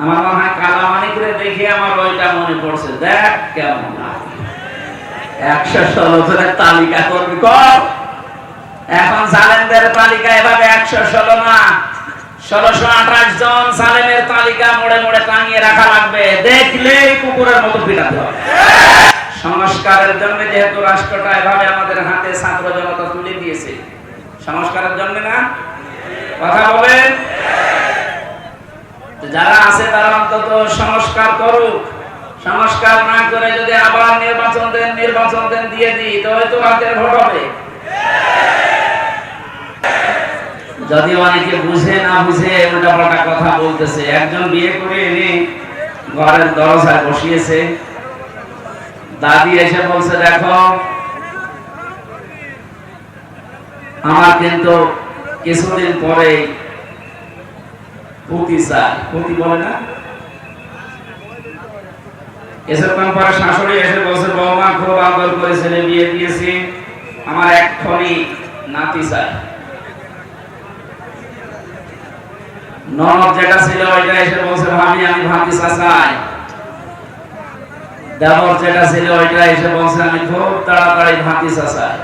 আমার মনে হয় কালামানিকরে দেখে আমার ওইটা মনে পড়ছে, দেখ কেমন 116 জনের তালিকা করবি কর। এখন জালেমদের তালিকা এভাবে 116 না, 1628 জন জালেমের তালিকা মোড়ে মোড়ে টাঙিয়ে রাখা লাগবে, দেখলেই কুকুরের মতো পিটাতে হবে। সংস্কারের জন্য যেহেতু রাষ্ট্রটা এভাবে আমাদের হাতে ছাত্র জনতা তুলে দিয়েছে, সংস্কারের জন্য না, কথা বলেন। যারা আছে তারা অন্তত সংস্কার করুক। সংস্কার না করে যদি আবার নির্বাচন দেন দিয়ে দিই তো হয়তো রাতের ভোট হবে। যদি অনেকে বুঝে না বুঝে উল্টাপাল্টা কথা বলতেছে। একজন বিয়ে করে এনে ঘরের দরজায় বসিয়েছে, দাদি এসে বলছে, দেখো আমার কিন্তু কিছুদিন পরে পুতি চাই, পুতি বলে না, এসের পরে শাশুড়ি এসে বলছে, বৌমা খুব আদর করে ছেলে বিয়ে দিয়েছি, আমার এক্ষুনি নাতি চাই। ননদ যেটা ছিল ওইটা এসে বলছে, ভাবি আমি ভাতিজা চাই। দেবর যেটা ছিল ওইটা এসে বলছে, আমি খুব তাড়াতাড়ি ভাতিজা চাই।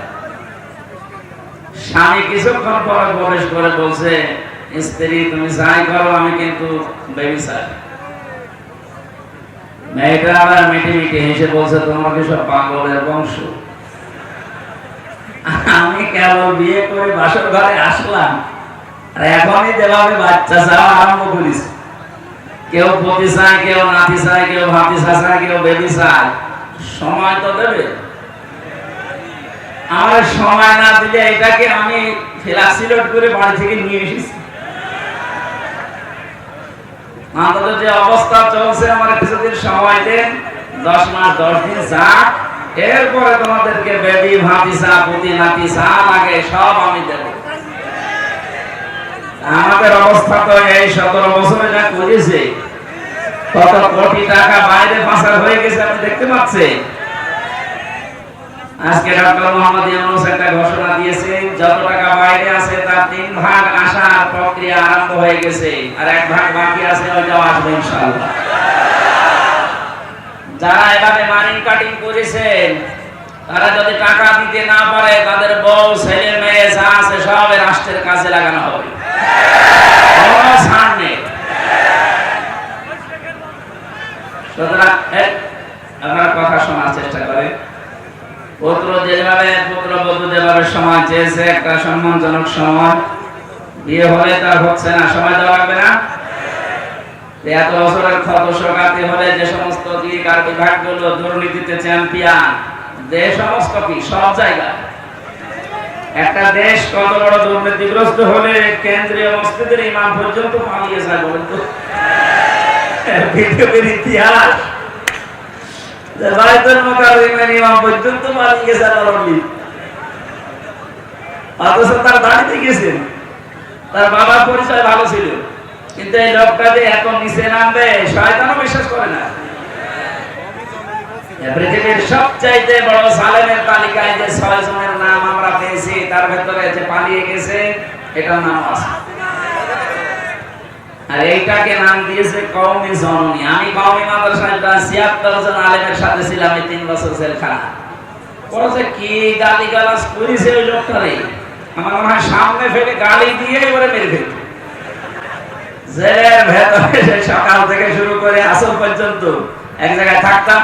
স্বামী কিছুক্ষণ পরে প্রবেশ করে বলছে, স্ত্রী তুমি যাই করো আমি কিন্তু বেবি চাই। মেয়েটা আবার মিটি মিটি হেসে বলছে, তোমাকে সব পাগলের বংশ। আমি কেবল বিয়ে করে বাসর ঘরে আসলাম আর এখনই যেভাবে বাচ্চা চাওয়া আরম্ভ করিস। কেউ পতি চায়, কেউ নাতি চায়, কেউ ভাতিজা চায়, কেউ বেবি চায়। সময় তো দেবে। আমার সময় না দিলে এটাকে আমি ফ্লাক্সিলোড করে বাড়ি থেকে নিয়ে এসেছি। আমাদের যে অবস্থা চলছে, আমার কিছুদিন সময় দেন, 10 মাস 10 দিন যাক, এরপরে তোমাদেরকে বেবি ভাতিজা পুতি নাতি যা লাগে সব আমি দেব। আমাদের অবস্থা তো এই 17 বছরে যা করেছে, কত কোটি টাকা বাইরে পাচার হয়ে গেছে আপনি দেখতে পাচ্ছেন। আজকে ডক্টর মোহাম্মদ ইউনূস একটা ঘোষণা দিয়েছে, যত টাকা বাইরে আছে তার 3 ভাগ আসার প্রক্রিয়া আরম্ভ হয়ে গেছে, আর 1 ভাগ বাকি আছে, ওইটাও আসবে ইনশাআল্লাহ। যারা এভাবে মানি কাটিং করেছেন তারা যদি টাকা দিতে না পারে, তাদের বউ ছেলে মেয়ে যা আছে সব রাষ্ট্রের কাজে লাগানো হবে, কোনো ছাড় নেই। সুতরাং আপনারা কথা শোনার চেষ্টা করেন। পুত্রবধূ যেভাবে সময় চেয়েছে, একটা সম্মানজনক সময়, বিয়ে হলে তার হচ্ছে না, সময় দেওয়া লাগবে না। এত বছরের ক্ষত সকাতে হলে যে সমস্ত দিক আর বিভাগগুলো দুর্নীতিতে চ্যাম্পিয়ন, যে সমস্ত কি সব জায়গায় একটা দেশ কত বড় দুর্নীতিগ্রস্ত হলে কেন্দ্রীয় মসজিদের ইমাম পর্যন্ত পালিয়ে যায় বলেন তো। পৃথিবীর ইতিহাস বাইতুল মুকাররমের ইমাম পর্যন্ত পালিয়ে গেছে অলরেডি, অথচ তার বাড়িতে গেছেন। তার বাবার পরিচয় ভালো ছিল, কিন্তু এই লোকটা যে এত নিচে নামবে শয়তানও বিশ্বাস করে না। পৃথিবীর সবচাইতে বড় জালেমের তালিকায় যে 6 জনের নাম আমরা পেয়েছি, তার ভেতরে যে পালিয়ে গেছে এটার নাম আছে। আর এইটাকে নাম দিয়েছে কওমি জননী। আমি কওমি মাদ্রাসায় 76 জন আলেমের সাথে ছিলাম, এই 3 বছর জেলখানা। বলছে কি গালিগালাজ করেছে ওই লোকটারে, আমার মনে হয় সামনে ফেলে গালি দিয়ে এবারে মেরে ফেলবে। জেলের ভেতরে সকাল থেকে শুরু করে আসর পর্যন্ত এক জায়গায় থাকতাম,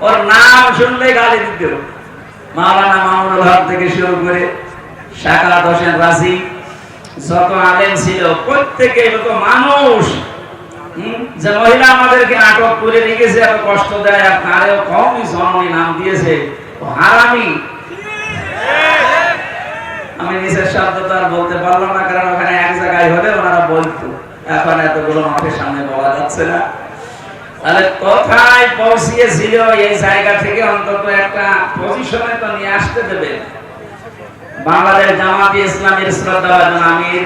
ওর নাম শুনলে গালি দিত। মাওলানা মামুনুল হক থেকে শুরু করে শাকাত হোসেন রাজি, যত আলেম ছিল প্রত্যেকে যত মানুষ, যে মহিলা আমাদেরকে আটক করে রেখেছে, এত কষ্ট দেয়, আর তারেও কওমি জননী নাম দিয়েছে, হারামি। আমি নিজের শব্দ তো আর বলতে পারলাম না, কারণ ওখানে এক জায়গায় হলে ওনারা বলতো, এখন এতগুলো মাঠের সামনে বলা যাচ্ছে না। তাহলে কোথায় পৌঁছিয়েছিল, এই জায়গা থেকে অন্তত একটা পজিশনে তো নিয়ে আসতে দেবে। বাংলাদেশ জামাতে ইসলামীর শ্রদ্ধাভাজন আমির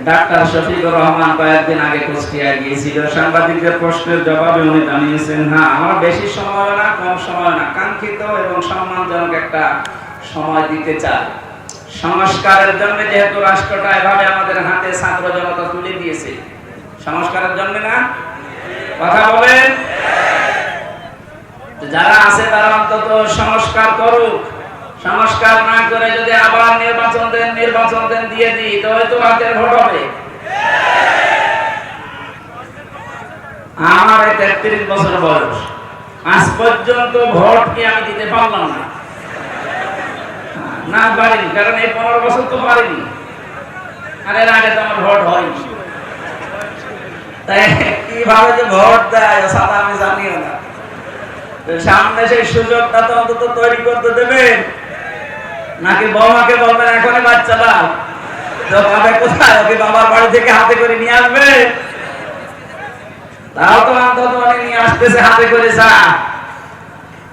ডাক্তার শফিকুর রহমান কয়েকদিন আগে কুষ্টিয়ায় গিয়েছিল। সাংবাদিকদের প্রশ্নের জবাবে উনি জানিয়েছেন, হ্যাঁ আমার বেশি সময় না, কম সময় না, কাঙ্ক্ষিত এবং সম্মানজনক একটা সময় দিতে চাই। সংস্কারের জন্য যেহেতু রাষ্ট্রটা এভাবে আমাদের হাতে ছাত্র জনতা তুলে দিয়েছে, সংস্কারের জন্য না, কথা বলেন। যারা আছে তারা অন্তত সংস্কার করুক। সংস্কার না করে যদি আবার নির্বাচন দেন দিয়ে দিই তো হয়তো রাতের ভোট হবে। আমার 33 বছর বয়স, আজ পর্যন্ত ভোট কি আমি দিতে পারলাম না পারিনি, কারণ এই 15 বছর তো পারিনি, আর এর আগে তো আমার ভোট হয়নি। তাই কিভাবে যে ভোট দেয় সাদা আমি জানিও না। সামনে সেই সুযোগটা তো অন্তত তৈরি করতে দেবেন, নাকি বৌমাকে বলবেন এখনই বাচ্চা দাও, তো পাবে কোথায়? ওকে বাবার বাড়ি থেকে হাতে করে নিয়ে আসবে? তাও তো অন্তত অনেক নিয়ে আসতেছে হাতে করে। চা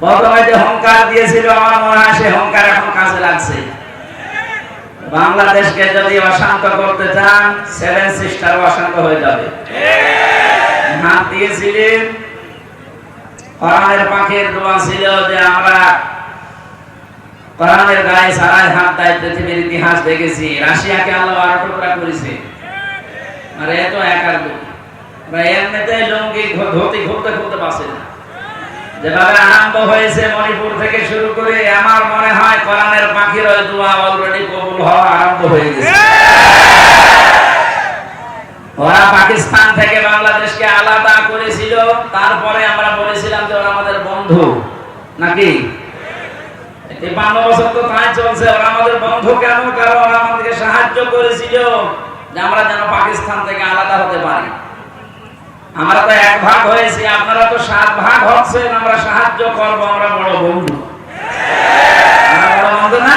প্রথমে যে হংকার দিয়েছিল আমার মনে হয় সে হংকার এখন কাজে লাগছে। বাংলাদেশকে যদি অশান্ত করতে চান, 7 সিস্টার অশান্ত হয়ে যাবে। হাত দিয়েছিলেন, কোরআনের পাখির দোয়া ছিল যে আমরা কোরআনের গায়ে সারাই হাত দেয়। পৃথিবীর ইতিহাস দেখেছি, রাশিয়াকে আল্লাহ 12 টুকরা করেছে, আর এত একার এমনিতে লুঙ্গি ধুতি ঘুরতে পারছে না। যেভাবে আরম্ভ হয়েছে মণিপুর থেকে শুরু করে, আমার মনে হয় কোরআনের পাখির ওই দোয়া অলরেডি কবুল হওয়া আরম্ভ হয়ে গেছে। ওরা পাকিস্তান থেকে বাংলাদেশকে আলাদা করেছিল, তারপরে আমরা বলেছিলাম যে ওরা আমাদের বন্ধু, নাকি? 52 বছর তো তাই চলছে। ওরা আমাদের বন্ধু কেন? কারণ ওরা আমাদেরকে সাহায্য করেছিল যে আমরা যেন পাকিস্তান থেকে আলাদা হতে পারি। আমরা তো 1 ভাগ হয়েছি, আপনারা তো 7 ভাগ হচ্ছেন। আমরা সাহায্য করব, আমরা বড় বন্ধু। বড় বন্ধু না?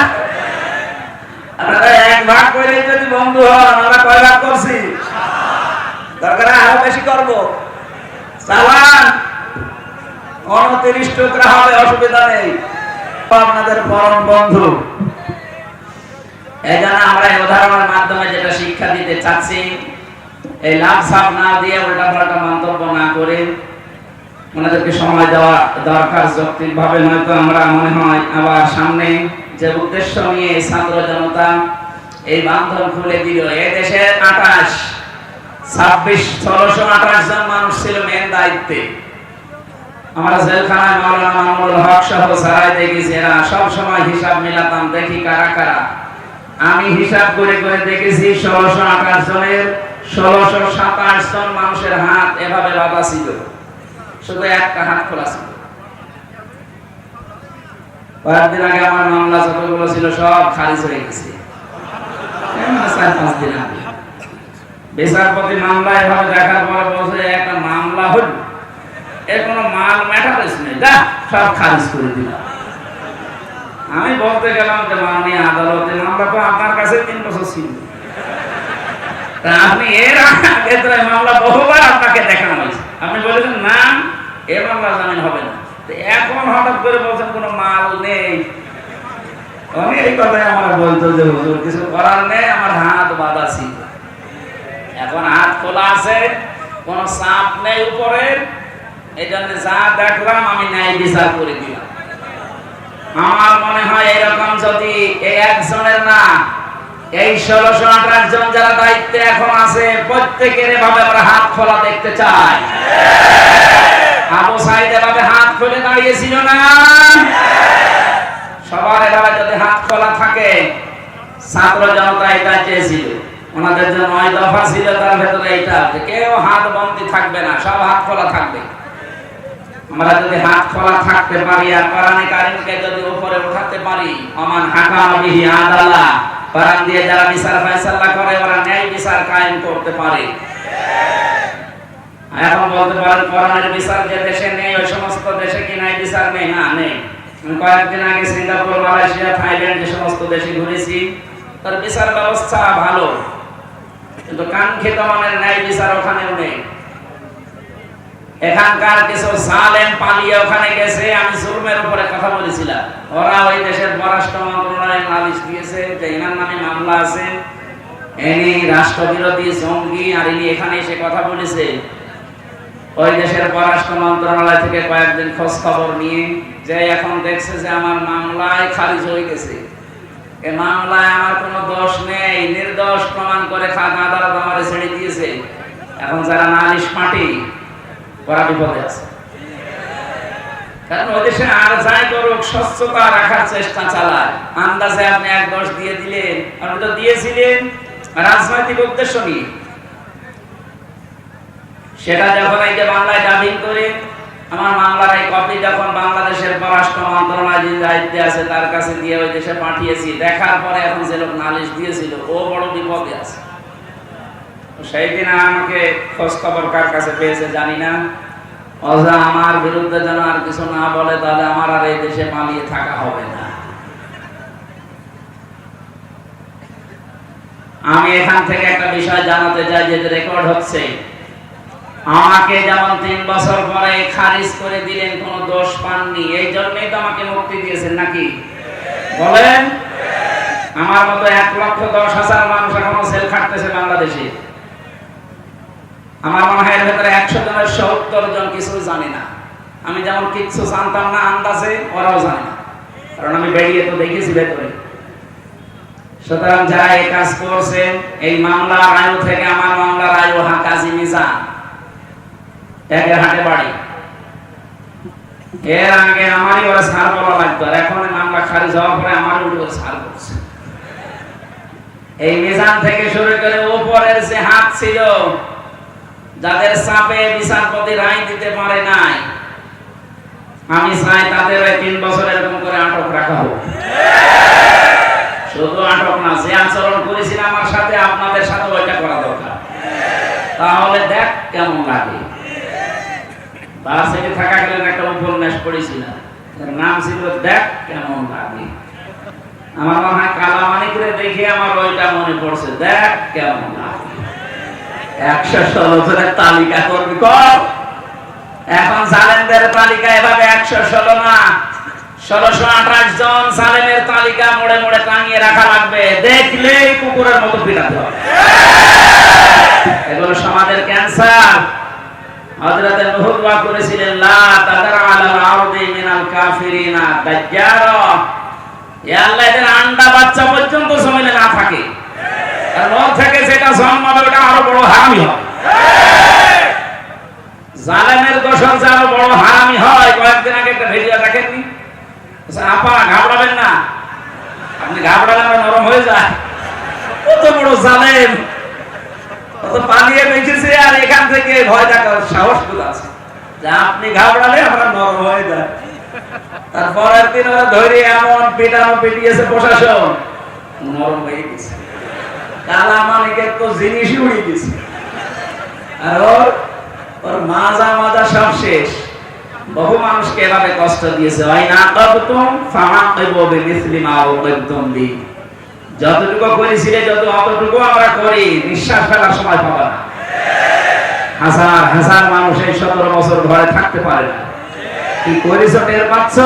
আপনারা 1 ভাগ করে যদি বন্ধু হন, আমরা কয় ভাগ করছি? দরকার আরো বেশি করব। চালান 29 টুকরা হবে, অসুবিধা নেই, আপনাদের পরম বন্ধু। এজন্য আমরা এই উদাহরণের মাধ্যমে যেটা শিক্ষা দিতে চাচ্ছি, এই লাভ সাপ না দিয়ে উল্টাপাল্টা মন্তব্য না করে ওনাদেরকে সময় দেওয়া দরকার যৌক্তিক ভাবে। নয়তো আমরা মনে হয় আবার সামনে যে উদ্দেশ্য নিয়ে এই ছাত্র জনতা এই বান্ধন খুলে দিল, এই দেশের 1628 জন মানুষ ছিল মেন দায়িত্বে। আমরা জেলখানায় মাওলানা মামুনুল হক সহ সারাই দেখেছি, এরা সব সময় হিসাব মিলাতাম, দেখি কারা কারা। আমি হিসাব করে দেখেছি 1628 জনের 1627 জন মানুষের হাত এভাবে বাঁধা ছিল, শুধু একটা হাত খোলা ছিল। কয়েকদিন আগে আমার মামলা যতগুলো ছিল সব খারিজ হয়ে গেছে, 4-5 দিন আগে। বিচারপতি মামলা এভাবে দেখার পর বলছে একটা মামলা হল, এর কোনো মাল ম্যাটারেস নেই, যা সব খারিজ করে দিলাম। আমি বলতে গেলাম যে মাননীয় আদালতে মামলা তো আপনার কাছে 3 বছর ছিল, তা আপনি এর আগে তো এই মামলা বহুবার আপনাকে দেখানো হয়েছে, আপনি বলেছেন না এ মামলা জামিন হবে না, এখন হঠাৎ করে বলছেন কোনো মাল নেই। আমি এই কথাই আমার বলতো যে হুজুর কিছু করার নেই, আমার হাত বাঁধা ছিল, এখন হাত খোলা আছে, কোনো চাপ নেই উপরে। এই জন্য যা দেখলাম আমি ন্যায় বিচার করে দিলাম। আমার মনে হয় এরকম যদি এই একজনের না, এই 1628 জন যারা দায়িত্বে এখন আছে প্রত্যেকের এভাবে আমরা হাত খোলা দেখতে চাই। আবু সাইদ এভাবে হাত খুলে দাঁড়িয়েছিল না? সবার এভাবে যদি হাত খোলা থাকে, ছাত্র জনতা এটা চেয়েছিল, ওনাদের যে 9 দফা ছিল তার ভেতরে এইটা যে কেউ হাত বন্দি থাকবে না, সব হাত খোলা থাকবে। আমরা যদি হাত খোলা থাকতে পারি আর কোরআনে কারীমকে যদি উপরে উঠাতে পারি, আমান হাকাম বিহি আদালা, কোরআন দিয়ে যারা বিচার ফয়সালা করে ওরা ন্যায় বিচার কায়েম করতে পারে। এখন বলতে পারেন কোরআনের বিচার যে দেশে নেই ওই সমস্ত দেশে কি ন্যায় বিচার নেই? না, নেই। কয়েকদিন আগে সিঙ্গাপুর, মালয়েশিয়া, থাইল্যান্ড যে সমস্ত দেশে ঘুরেছি, তার বিচার ব্যবস্থা ভালো, কিন্তু কাঙ্ক্ষিত মানের ন্যায় বিচার ওখানেও নেই। এখানকার কিছু জালেম পালিয়ে ওখানে গেছে, আমি জুলমের উপরে কথা বলেছিলাম, ওরা ওই দেশের পররাষ্ট্র মন্ত্রণালয়ে নালিশ দিয়েছে যে এনার নামে মামলা আছে, ইনি রাষ্ট্রবিরোধী জঙ্গি, আর ইনি এখানে এসে কথা বলেছে। ওই দেশের পররাষ্ট্র মন্ত্রণালয় থেকে কয়েকদিন খোঁজ খবর নিয়ে যে এখন দেখছে যে আমার মামলায় খারিজ হয়ে গেছে, এই মামলায় আমার কোনো দোষ নেই, নির্দোষ প্রমাণ করে আদালত আমারে ছেড়ে দিয়েছে। এখন যারা নালিশ পার্টি ওরা বিপদে আছে। কারণ ওই দেশে আর যাই করুক স্বচ্ছতা রাখার চেষ্টা চালায়। আন্দাজে আপনি 1 দিয়ে দিলেন, আপনি তো দিয়েছিলেন রাজনৈতিক উদ্দেশ্য নিয়ে। সেটা যখন এই যে বাংলায় ডাবিং করে আমার মামলার এই কপি যখন বাংলাদেশের পররাষ্ট্র মন্ত্রণালয় দায়িত্বে আছে তার কাছে দিয়ে ওই দেশে পাঠিয়েছি, দেখার পরে এখন যে লোক নালিশ দিয়েছিল ও বড় বিপদে আছে। সেই দিন আমাকে খোঁজ খবর কার কাছে পেয়েছে জানি না, অজা আমার বিরুদ্ধে যেন আর কিছু না বলে, তাহলে আমার আর এই দেশে পালিয়ে থাকা হবে না। আমি এখান থেকে একটা বিষয় জানাতে চাই, যে রেকর্ড হচ্ছে, আমাকে যেমন 3 বছর পরে খারিজ করে দিলেন, কোন দোষ পাননি, এই জন্যই তো আমাকে মুক্তি দিয়েছেন নাকি বলেন? আমার মতো 1,10,000 মানুষ এখনো সেল খাটতেছে বাংলাদেশে। আমার মনে হয় এর ভেতরে 100 জনের 70 জন কিছু জানে না। আমি যেমন কিছু জানতাম না আন্দাজে, ওরাও জানে না, কারণ আমি বেরিয়ে তো দেখেছি ভেতরে। সুতরাং যারা এই কাজ করছেন, এই মামলার আয়ু থেকে আমার মামলার আয়ু কাজী মিজান, একের হাটে বাড়ি, এর আগে আমারই ওরা ছাড় বলা লাগতো, আর এখন মামলা খারিজ হওয়ার পরে আমারই উঠে ছাড় করছে। এই মিজান থেকে শুরু করে উপরের যে হাত ছিল, যাদের চাপে বিচারপতি রায় দিতে পারে নাই, আমি চাই তাদের 3 বছর এরকম করে আটক রাখা হোক। শুধু আটক না, যে আচরণ করেছিল আমার সাথে আপনাদের সাথে ওইটা করা দরকার। তাহলে দেখ কেমন লাগে। তার সাথে থাকাকালীন একটা উপন্যাস পড়েছিলাম, নাম ছিল দেখ কেমন লাগে। আমার মনে হয় কালামানিকরে দেখে আমার ওইটা মনে পড়ছে, দেখ কেমন লাগে। 116 জনের তালিকা করবি কর। এখন জালেমদের তালিকা এভাবে 116 না, 1628 জন জালেমের তালিকা মোড়ে মোড়ে টাঙিয়ে রাখা লাগবে, দেখলেই কুকুরের মতো পিটাতে হবে। এগুলো সমাজের ক্যান্সার। হযরত নূহ দোয়া করেছিলেন, লা তাদার আলাল আরদি মিনাল কাফিরিনা দাজ্জারা, হে আল্লাহ এদের আন্ডা বাচ্চা পর্যন্ত জমিনে না থাকে, আর ওর থেকে যেটা জন্মাবে ওটা আরো বড় হারামি হবে। জালেমের দোষর যে আরো বড় হারামি হয়। কয়েকদিন আগে একটা ভিডিও দেখেননি? আপা ঘাবড়াবেন না, আপনি ঘাবড়ালে নরম হয়ে যায়। কত বড় জালেম, কত পালিয়ে বেঁচেছে, আর এখান থেকে ভয় দেখার সাহস গুলো আছে যে আপনি ঘাবড়ালে আমরা নরম হয়ে যায়। তারপরের দিন ওরা ধরে এমন পিটানো পিটিয়েছে প্রশাসন, নরম হয়ে গেছে। কালামানিকের তো জিনিসই উড়ে গেছে, আর ওর মাজা মাজা সব শেষ। বহু মানুষকে এভাবে কষ্ট দিয়েছে। যতটুকু করেছিলে, যত অতটুকু আমরা করি, নিঃশ্বাস ফেলার সময় পাবা না। হাজার হাজার মানুষ এই 17 বছর ঘরে থাকতে পারে না। কি করেছ টের পাচ্ছ?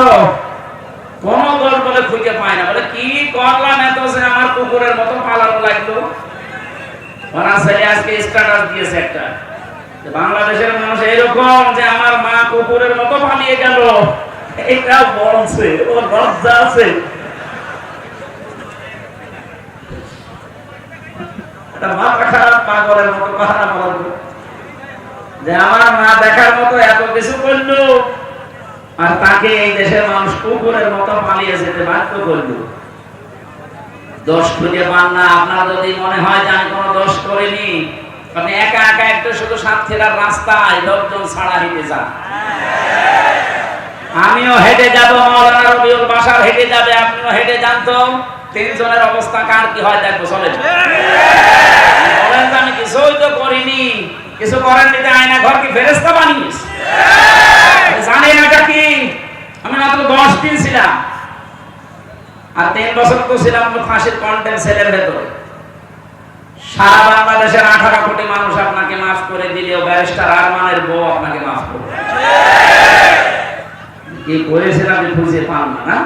কোন দল বলে খুঁজে পায় না, বলে কি করলাম এত যে আমার কুকুরের মতো পালানো লাগলো। ওরা ছেলে আজকে স্ট্যাটাস দিয়েছে একটা, বাংলাদেশের মানুষ এরকম যে আমার মা কুকুরের মতো পালিয়ে গেল, এটা বলছে, ওর লজ্জা আছে। মাথা খারাপ পাগলের মতো কথা বলবো যে আমার মা দেখার মতো এত কিছু করলো, আর তাকে এই দেশের মানুষ কুকুরের মতো পালিয়ে যেতে বাধ্য করলো। দোষ খুঁজে পান না। আপনার যদি মনে হয় যে আমি কোনো দোষ করিনি, আপনি একা একা একটা শুধু সাতক্ষীরার রাস্তায় লোকজন ছাড়া হেঁটে যান। আমিও হেঁটে যাব, মাওলানা রবিউল বাশার হেঁটে যাবে, আপনিও হেঁটে যান। তো 3 জনের অবস্থা কার কি হয় দেখবো, চলে বলেন যে আমি কিছুই তো করিনি। কিছু করেননি, আয়না ঘর কি ফেরেশতা বানিয়েছে? জানি না এটা কি। আমি মাত্র 10 দিন ছিলাম, আর 3 বছর তো ছিলাম ফাঁসির কন্টেম সেলের ভেতরে। সারা বাংলাদেশের 18 কোটি মানুষ আপনাকে মাফ করে দিলেও ব্যারিস্টার আরমানের বউ আপনাকে মাফ করবে। কি করেছেন আপনি খুঁজে পান না।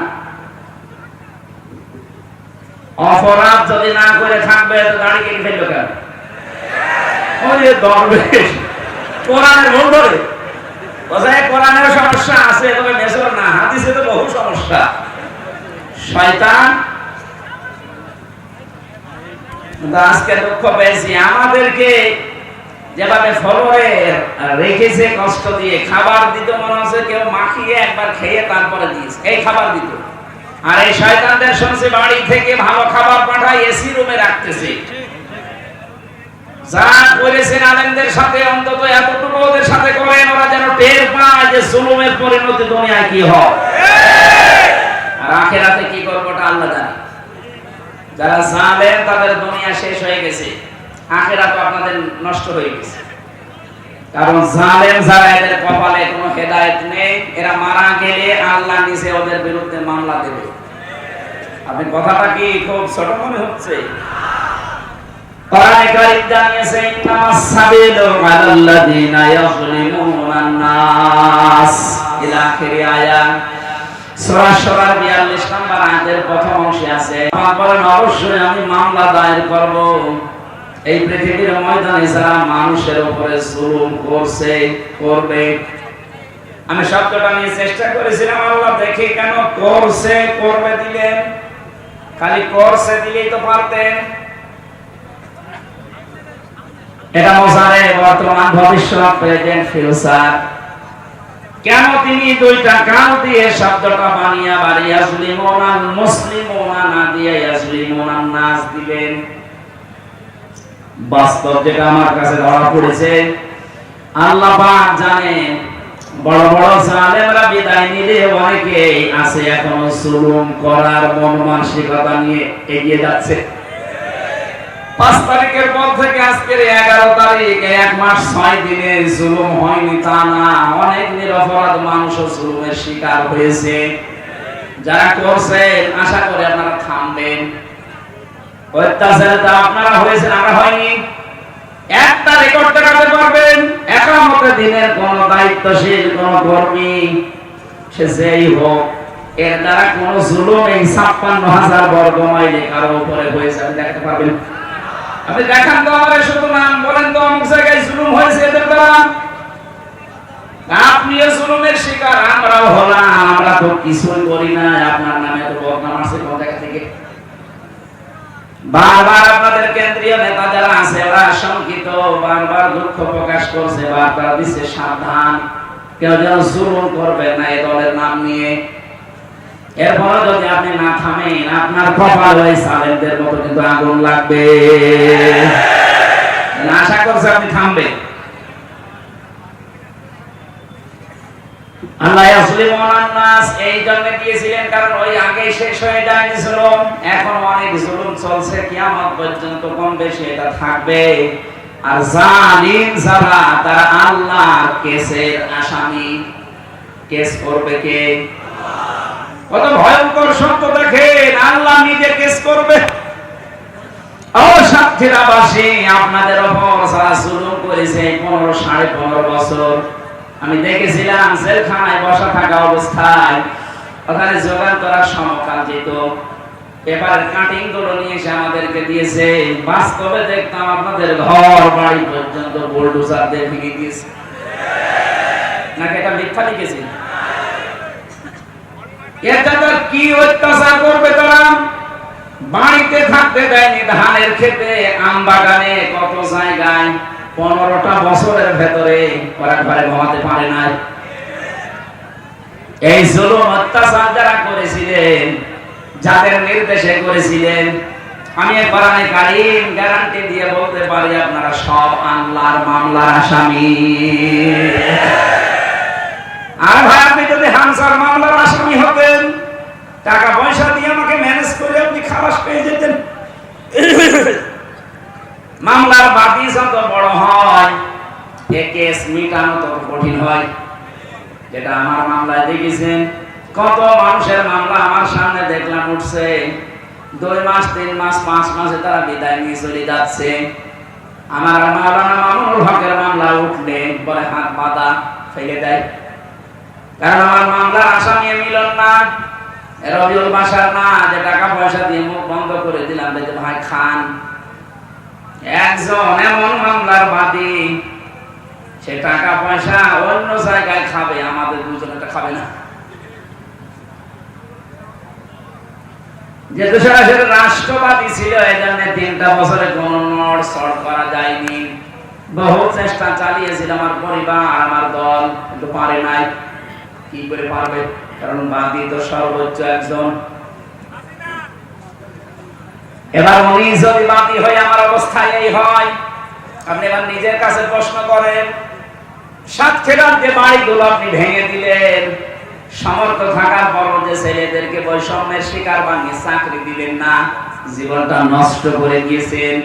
অপরাধ যদি না করে থাকবে তো দাড়ি কেটে ফেললো কেন? ওই দরবেশ কোরআনের ভুল ধরে বোঝায়, কোরআনের সমস্যা আছে, তবে মেসর না, হাদিসে তো বহু সমস্যা। শয়তান আজকে দুঃখ পেয়েছি। আমাদেরকে যেভাবে ফলরে রেখেছে কষ্ট দিয়ে, খাবার দিত মনে হচ্ছে কেউ মাখিয়ে একবার খেয়ে তারপরে দিয়েছে, এই খাবার দিত। আর এই শয়তানদের শুনছে বাড়ি থেকে ভালো খাবার পাঠায়, এসি রুমে রাখতেছে। যা করেছেন আলেমদের সাথে অন্তত এতটুকু ওদের সাথে করেন, ওরা যেন টের পায় যে জুলুমের পরিণতি দুনিয়ায় কি হয় আর আখিরাতে কি করবো ওটা আল্লাহ জানে। যারা জানেন তাদের দুনিয়া শেষ হয়ে গেছে, আখিরাত আপনাদের নষ্ট হয়ে গেছে। কারণ জালেম যারা, এদের কপালে কোনো হেদায়েত নেই, এরা মারা গেলে আল্লাহ নিজে ওদের বিরুদ্ধে মামলা দেবে। আপনি কথাটা কি খুব ছোট মনে হচ্ছে? কোরআনে কারীম জানিয়েছে ইন্নামাস সাবিলু আলাল্লাযিনা ইয়াযলিমুনান নাস, ইলা আখিরি আয়াত। সূরা শুরার 42 নম্বর আয়াতের প্রথম অংশে আছে, আল্লাহ বলেন অবশ্যই আমি মামলা দায়ের করব এই পৃথিবীর ময়দানে যারা মানুষের উপরে জুলুম করছে, করবে। আমি শব্দটা নিয়ে চেষ্টা করেছিলাম, আল্লাহ দেখে কেন করছে করবে দিলেন? খালি করছে দিলেই তো পারতেন। এটা মোজারে বর্তমান ভবিষ্যৎ, প্রেজেন্ট ফিউচার। কেন তিনি দুইটা কাল দিয়ে শব্দটা বানিয়ে ইয়াজলিমুনাল মুসলিমুনা না দিয়ে ইয়াজলিমুনান নাস দিলেন? বাস্তব যেটা আমার কাছে ধরা পড়েছে, আল্লাহ পাক জানেন বড় বড় জালেমরা বিদায় নিলে অনেকেই আছে এখনো জুলুম করার মন মানসিকতা নিয়ে এগিয়ে যাচ্ছে। 5 তারিখের পর থেকে আজকের 11 তারিখ, 1 মাস 6 দিনে জুলুম হয়নি তা না, অনেক নিরপরাধ মানুষও জুলুমের শিকার হয়েছে। যারা করছেন আশা করি আপনারা থামবেন। অত্যাচারটা আপনারা হয়েছেন, আমরা হয়নি। একটা রেকর্ড দেখাতে পারবেন একামতের দিনের কোন দায়িত্বশীল কোন কর্মী, সে যেই হোক, এর দ্বারা কোন জুলুম এই 56,000 বর্গ মাইলে কারো উপরে হয়েছে আপনি দেখাতে পারবেন? আপনি দেখান তো আমাদের, শুধু নাম বলেন তো অমুক জায়গায় জুলুম হয়েছে এদের দ্বারা। আপনিও জুলুমের শিকার, আমরাও হলাম। আমরা তো কিছুই করি না, আপনার নামে তো বদনাম আছে কোন জায়গা থেকে। বারবার আপনাদের কেন্দ্রীয় নেতা যারা আছে ওরা শঙ্কিত, বারবার দুঃখ প্রকাশ করছে, বারবার দিচ্ছে সাবধান, কেউ যেন জুলুম করবে না এই দলের নাম নিয়ে। এরপর যদি আপনি না থামেন, আপনার কপাল ওই সালেমদের মতো কিন্তু আগুন লাগবে। আশা করছে আপনি থামবেন। আল্লাহ ইয়াজলিমুনান নাস এই জন্য দিয়েছিলেন কারণ ওই আগেই শেষ হয়ে যায়নি জুলুম, এখন অনেক জুলুম চলছে, কিয়ামত পর্যন্ত কম বেশি এটা থাকবে। আর জালিম যারা, তারা আল্লাহর কেসের আসামি। কেস করবে কে? কত ভয়ঙ্কর সত্য দেখেন, আল্লাহ নিজে কেস করবে। ও সাক্ষীরাবাসী, আপনাদের উপর যারা জুলুম করেছে 15 15.5 বছর, আমি দেখেছিলাম জেলখানায় বসা থাকা অবস্থায় ওখানে জোগাড় করার সমকাল যেত, পেপারের কাটিং গুলো নিয়ে এসে আমাদেরকে দিয়েছে। বাস্তবে দেখতাম আপনাদের ঘর বাড়ি পর্যন্ত বুলডোজার দিয়ে ভেঙে দিয়েছে। নাকি এটা মিথ্যা লিখেছি? এটা তো কি অত্যাচার করবে তারা! বাড়িতে থাকতে দেয়নি, ধানের খেতে, আম বাগানে, কত জায়গায় 15টা বছরের ভেতরে ওরা ঘরে ঘুমাতে পারে না। এই জুলুম অত্যাচার যারা করেছিলেন, যাদের নির্দেশে করেছিলেন, আমি কোরআনে কারীম গ্যারান্টি দিয়ে বলতে পারি আপনারা সব আল্লাহর মামলার আসামি। আর ভাই, আপনি যদি হামসার মামলার আসামি হতেন, টাকা পয়সা দিয়ে আমাকে ম্যানেজ করে আপনি খালাস পেয়ে যেতেন। মামলার বাদী যত বড় হয়, এ কেস মিটানো তত কঠিন হয়। যেটা আমার মামলায় দেখেছেন, কত মানুষের মামলা আমার সামনে দেখলাম উঠছে, 2 মাস 3 মাস 5 মাসে তারা বিদায় নিয়ে চলে যাচ্ছে। আমার মাওলানা মামুনুল হকের মামলা উঠলে বলে হাত বাঁধা ফেলে দেয়, কারণ আমার মামলার আসামি মিলন না, রবিউল বাশার না, যে টাকা পয়সা দিয়ে মুখ বন্ধ করে দিলাম যে ভাই খান। একজন এমন মামলার বাদী, সে টাকা পয়সা অন্য জায়গায় খাবে, আমাদের দুজনেটা খাবে না। যেহেতু সরাসরি রাষ্ট্রবাদী ছিল, এই জন্য 3টা বছরে কোন নোট শর্ট করা যায়নি। বহু চেষ্টা চালিয়েছিল আমার পরিবার, আমার দল, কিন্তু পারে নাই। কি করে পারবে? কারণ বাদী তো সর্বোচ্চ একজন। এবার উনি যদি বাদী হয়ে আমার অবস্থা এই হয়, আপনি এবার নিজের কাছে প্রশ্ন করেন, সাতক্ষীরার যে বাড়িগুলো আপনি ভেঙে দিলেন, সামর্থ্য থাকার পরও যে ছেলেদেরকে বৈষম্যের শিকার বানিয়ে চাকরি দিলেন না, জীবনটা নষ্ট করে দিয়েছেন,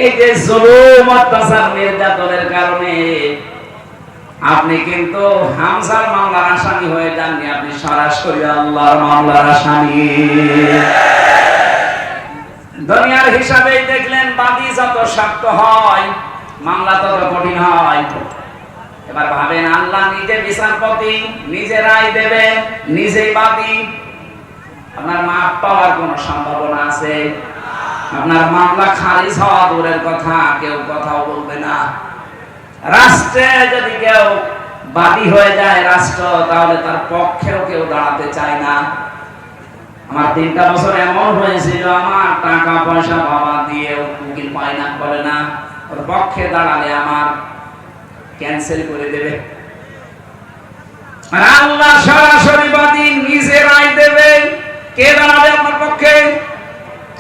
এই যে জুলুম অত্যাচার নির্যাতনের কারণে আপনি কিন্তু হামজার মামলার আসামি হয়ে যাননি, আপনি সরাসরি আল্লাহর মামলার আসামি। দুনিয়ার হিসাবেই দেখলেন, বাদী যত শক্ত হয় মামলা তত কঠিন হয়। এবার ভাবেন, আল্লাহ নিজে বিচারপতি, নিজে রায় দেবে, নিজেই বাদী, আপনার মাপ পাওয়ার কোন সম্ভাবনা আছে? আপনার মামলা খারিজ হওয়া দূরের কথা, কেউ কথাও বলবে না। রাষ্ট্রে যদি কেউ বাদী হয়ে যায় রাষ্ট্র, তাহলে তার পক্ষেও কেউ দাঁড়াতে চায় না। আমার 3টা বছর এমন হয়েছিল, আমার টাকা পয়সা বাবা দিয়ে উকিল পায় না, বলে না ওর পক্ষে দাঁড়ালে আমার ক্যান্সেল করে দেবে। আর আল্লাহ সরাসরি বাদী, নিজে রায় দেবে, কে দাঁড়াবে আপনার পক্ষে?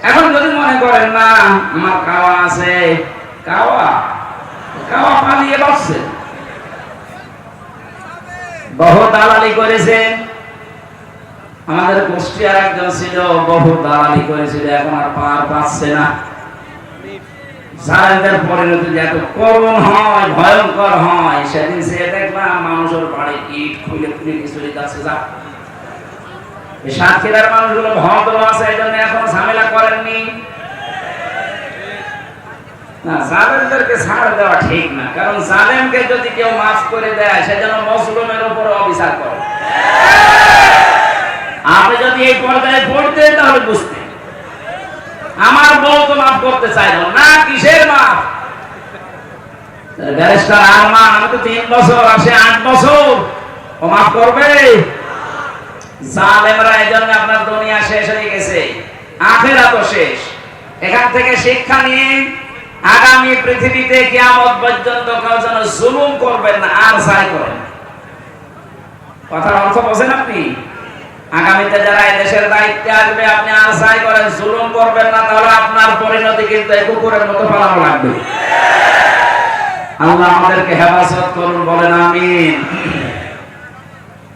এখন যদি মনে করেন না আমার কাওয়া আছে, কাওয়া পালিয়ে বসছে, বহু দালালি করেছে। আমাদের কুষ্টিয়ার একজন ছিল, বহু দালালি করেছিল, এখন আর পার পাচ্ছে না। জালেমদের পরিণতি যে এত করুণ হয়, ভয়ঙ্কর হয়, সেদিন সে দেখলাম মানুষের বাড়ি ইট খুলে খুলে চলে যাচ্ছে। যা সাতক্ষীরার মানুষগুলো ভদ্র আছে, এই জন্য এখন ঝামেলা করেননি। না, জালেমদেরকে ছাড় দেওয়া ঠিক না, কারণ জালেমকে যদি কেউ মাফ করে দেয়, সেজন্য মজলুমের উপরে অবিচার করে। আপনি যদি এই পর্যায়ে পড়তেন তাহলে বুঝতেন। আমার বউ তো মাফ করতে চাইল না, কিসের মাফ? ব্যারিস্টার আরমান, আমি তো 3 বছর, আসে 8 বছর, ও মাফ করবে? জালেমরা, এই জন্য আপনার দুনিয়া শেষ হয়ে গেছে, আখিরাতও শেষ। এখান থেকে শিক্ষা নিয়ে আগামী পৃথিবীতে কিয়ামত পর্যন্ত কেউ যেন জুলুম করবেন না, আর যাই করেন। কথার অর্থ বোঝেন আপনি? আগামীতে যারা এই দেশের দায়িত্বে আসবে, আপনি আর যাই করেন, জুলুম করবেন না, তাহলে আপনার পরিণতি কিন্তু এই কুকুরের মতো পালানো লাগবে। আল্লাহ আমাদেরকে হেফাজত করুন, বলেন আমিন।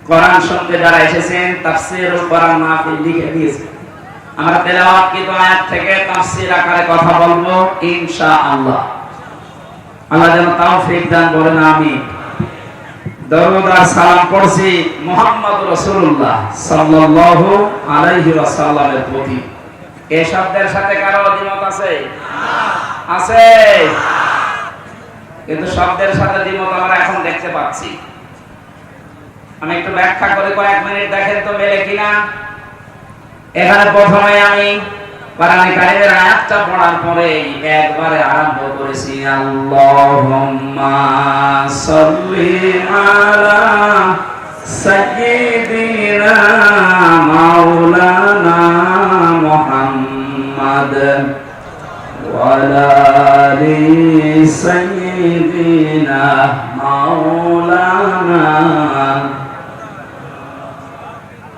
কোরআন শুনতে যারা এসেছেন, তাফসীরুল কোরআন মাহফিল লিখে দিয়েছে, আমরা তেলাওয়াতকৃত আয়াত থেকে তাফসীর আকারে কথা বলবো ইনশাআল্লাহ। আল্লাহ যেন তৌফিক দান, বলেন আমিন। দরুদ আর সালাম পড়ছি মুহাম্মদ রাসূলুল্লাহ সাল্লাল্লাহু আলাইহি ওয়াসাল্লামের প্রতি। এই শব্দের সাথে কারো দ্বিমত আছে? আছে, কিন্তু শব্দের সাথে দ্বিমত আমরা এখন দেখতে পাচ্ছি। আমি একটু ব্যাখ্যা করে কয়েক মিনিট দেখেন তো মেলে কিনা। এখানে প্রথমে আমি কোরআন কারীমের আয়াতটা পড়ার পরে একবারে আরম্ভ করেছি, আল্লাহুম্মা সাল্লি আলা সাইয়্যিদিনা মাওলানা মুহাম্মাদ ওয়া আলা আলি সাইয়্যিদিনা মাওলানা।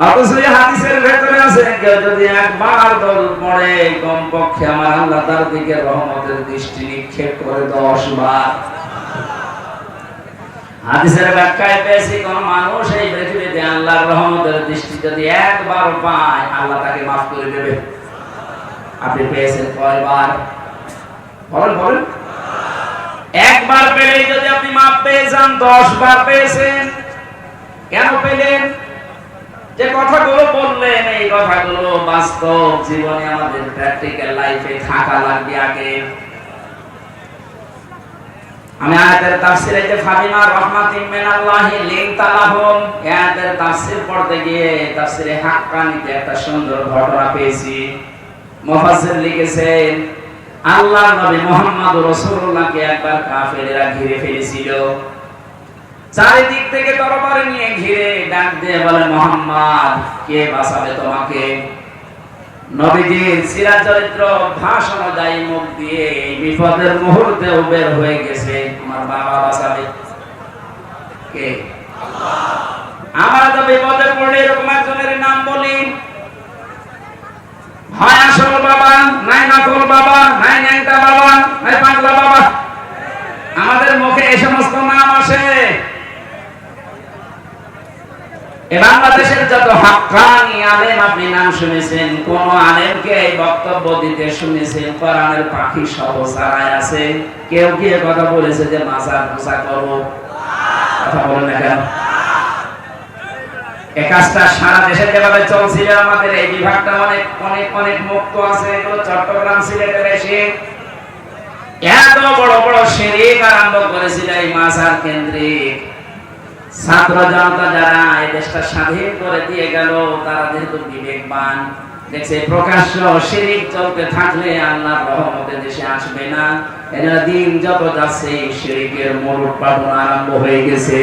অবশ্যই হাদিসের ভেতরে আছে, কেউ যদি একবার দল পড়ে, কমপক্ষে আমার আল্লাহ তার দিকে রহমতের দৃষ্টি নিক্ষেপ করে 10 বার। হাদিসের ব্যাখ্যায় পেয়েছি, কোন মানুষ এই পৃথিবীতে আল্লাহর রহমতের দৃষ্টি যদি একবার পায়, আল্লাহ তাকে মাফ করে দেবে। আপনি পেয়েছেন কয়বার? বলেন বলেন। একবার পেলেই যদি আপনি মাফ পেয়ে যান, 10 বার পেয়েছেন। কেন পেলেন? যে কথাগুলো বললেন, এই কথাগুলো বাস্তব জীবনে আমাদের প্র্যাকটিক্যাল লাইফে থাকা লাগবে আগে। আমি আয়াতের তাফসীরে যে ফাবিমা রাহমাতিন মিনাল্লাহি লিনতা লাহুম, আয়াতের তাফসীর পড়তে গিয়ে তাফসীরে হাক্কানিতে একটা সুন্দর ঘটনা পেয়েছি। মুফাসসির লিখেছেন, আল্লাহর নবী মুহাম্মদ রাসূলুল্লাহকে একবার কাফেররা ঘিরে ফেলেছিল। চারিদিক থেকে তরবারি নিয়ে ঘিরে ডাক দিয়ে বলে, মুহাম্মদ, কে বাঁচাবে তোমাকে? নবীজির সিরাত চরিত্র অভ্যাস অনুযায়ী মুখ দিয়ে এই বিপদের মুহূর্তেও বের হয়ে গেছে আমার বাবা বাঁচাবে কে? আমরা তো বিপদে পড়লে এরকম একজনের নাম বলি, হয় আসল বাবা, নাই নকল বাবা, নাই ন্যাংটা বাবা, নাই পাগলা বাবা। আমাদের মুখে এই সমস্ত নাম আসে। বাংলাদেশের যত হাক্কানি আলেম আপনি নাম শুনেছেন, কোন আলেমকে এই বক্তব্য দিতে শুনেছেন কোরআনের পাখি সহ সারায় আছে? কেউ কি কথা বলেছে যে মাজার পূজা করবো? কথা বলেন না কেন? এই কাজটা সারা দেশে যেভাবে চলছিল, আমাদের এই বিভাগটা অনেক অনেক অনেক মুক্ত আছে। এগুলো চট্টগ্রাম সিলেটের এসে এত বড় বড় শিরিক আরম্ভ করেছিল এই মাজার কেন্দ্রিক। ছাত্র জনতা যারা এই দেশটা স্বাধীন করে দিয়ে গেল, তারা যেহেতু বিবেকবান, দেখছে প্রকাশ্য শিরিক চলতে থাকলে আল্লাহর রহমতে দেশে আসবে না। এরা দিন যত যাচ্ছে শিরিকের মূল উৎপাদন আরম্ভ হয়ে গেছে।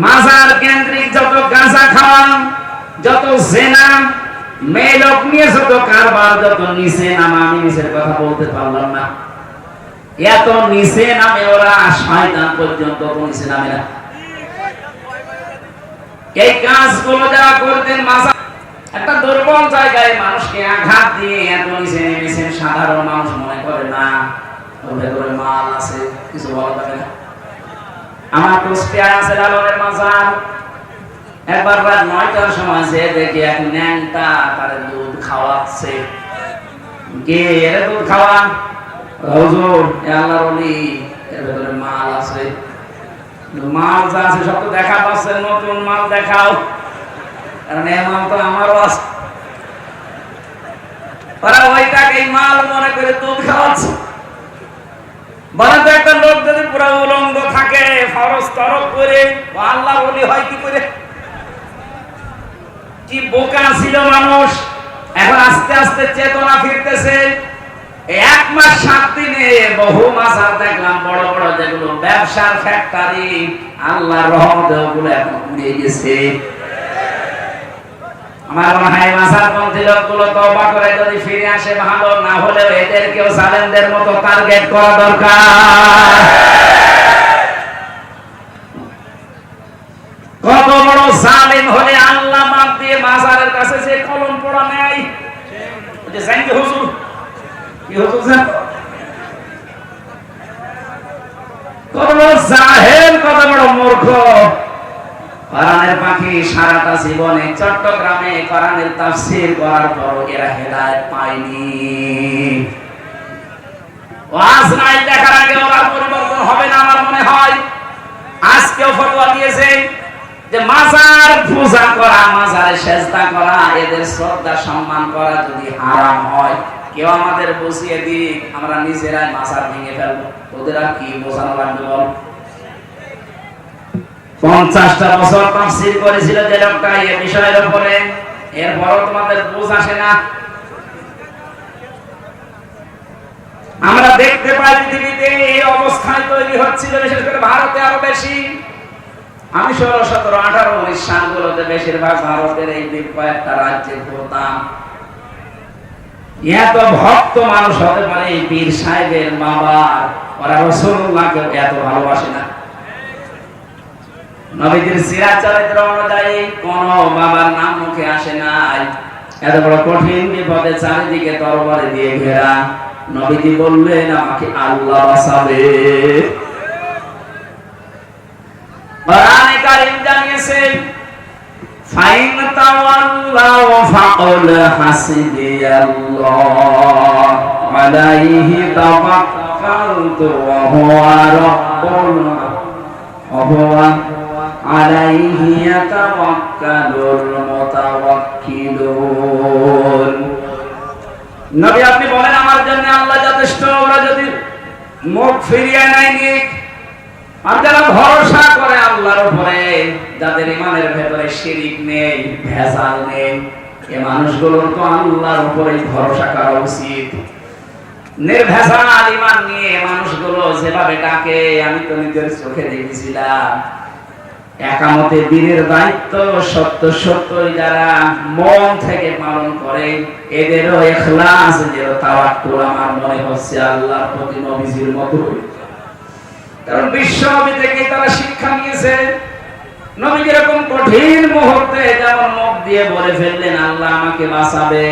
মাজার কেন্দ্রিক যত গাঁজা খাওয়া, যত জেনা, মেয়ে লোক নিয়ে যত কারবার, যত নিচে নামা, আমি নিচের কথা বলতে পারলাম না, এত নিচে নামে ওরা, শয়তান পর্যন্ত নিচে নামে না। এই কাজগুলো যারা করতেন মাজার একটা দুর্বল জায়গায় মানুষকে আঘাত দিয়ে এত নিচে নেমেছেন, সাধারণ মানুষ মনে করে না ওর ভেতরে মাল আছে, কিছু বলা যাবে না। আমার কুষ্টিয়ায় আছে লালনের মাজার। একবার রাত ৯টার সময় যে দেখি এক ন্যাংটা তার দুধ খাওয়াচ্ছে। কে এর দুধ খাওয়া? হুজুর আল্লাহর ওলি, এর ভেতরে মাল আছে। মাল যা আছে সব তো দেখা পাচ্ছে, নতুন মাল দেখাও, কারণ এই মাল তো আমারও আছে। ওরা ওইটাকে মাল মনে করে দুধ খাওয়াচ্ছে। বলেন তো, একটা লোক যদি পুরো উলঙ্গ থাকে, ফরজ তরক করে, আল্লাহ বলি হয় কি করে? কি বোকা ছিল মানুষ! এখন আস্তে আস্তে চেতনা ফিরতেছে। 1 মাস 7 দিনে বহু মাজার দেখলাম, বড় বড় যেগুলো ব্যবসার ফ্যাক্টরি, আল্লাহর রহমতে ওগুলো এখন উড়ে গেছে। আমার মনে হয় মাজারপন্থী লোকগুলো তওবা করে যদি ফিরে আসে ভালো, না হলেও এদেরকেও জালেমদের মতো টার্গেট করা দরকার। কত বড় জালেম হলে আল্লাহ মাপ দিয়ে মাজারের কাছে যে কলম পড়া নেয়, ওই যে জাঙ্গি হুজুর, কি হুজুর জান, কত বড় জাহেল, কত বড় মূর্খ। কোরআনের পাখি সারাটা জীবনে চট্টগ্রামে কোরআনের তাফসীর করার পর এরা হেদায়েত পায়নি। ওয়াজ নাই দেখার আগে ওরা পরিবর্তন হবে না আমার মনে হয়। আজকেও ফতোয়া দিয়েছে যে মাজার পূজা করা, মাজারে সেজদা করা, এদের শ্রদ্ধা সম্মান করা যদি হারাম হয়, কেউ আমাদের বুঝিয়ে দিক, আমরা নিজেরাই মাজার ভেঙে ফেলবো। ওদের আর কি বোঝানো লাগবে বল? 50টা বছর তাফসীর করেছিল যে লোকটা এই বিষয়ের উপরে, এরপরও তোমাদের বুঝ আসে না। আমরা দেখতে পাই পৃথিবীতে এই অবস্থায় তৈরি হচ্ছিল, বিশেষ করে ভারতে আরো বেশি। আমি 16, 17, 18, 19 সালগুলোতে বেশিরভাগ ভারতের এই কয়েকটা রাজ্যে ঘুরতাম। এত ভক্ত মানুষ হতে পারে এই পীর সাহেবের বাবা, ওরা রাসূলুল্লাহকে এত ভালোবাসে না। নবীজির সিরাত চরিত্র অনুযায়ী কোন বাবার নাম মুখে আসে নাই। এত বড় কঠিন বিপদে চারিদিকে তরবারি দিয়ে ঘেরা, নবীজি বললেন আমাকে আল্লাহ বাঁচাবে। কোরআনে কারীম জানিয়েছে ফাইন তাওয়াল্লাউ ফাকুল হাসবিয়াল্লাহ আলাইহি তাওয়াক্কালতু ওয়া হুয়া রাব্বুল আলাইহি ইয়াতাওয়াক্কালুল মুতাওয়াক্কিলুন। নবী আপনি বলেন আমার জন্য আল্লাহ যথেষ্ট। ওরা যদি মুখ ফিরিয়ে নেয় নিক, আর যারা ভরসা করে আল্লাহর উপরে, যাদের ইমানের ভেতরে শিরিক নেই, ভেজাল নেই, এই মানুষগুলোর তো আল্লাহর উপরে ভরসা করা উচিত। নির্ভেজাল ইমান নিয়ে মানুষগুলো যেভাবে ডাকে, আমি তো নিজের চোখে দেখেছিলাম। একামতে দিনের দায়িত্ব সত্য সত্যই যারা মন থেকে পালন করে, এদেরও ইখলাস, এদেরও তাওয়াক্কুল আমার মনে হচ্ছে আল্লাহর প্রতি নবীজির মতোই। কারণ বিশ্বনবী থেকে তারা শিক্ষা নিয়েছে। নবী যেরকম কঠিন মুহূর্তে যেমন মুখ দিয়ে বলে ফেললেন আল্লাহ আমাকে বাঁচাবে,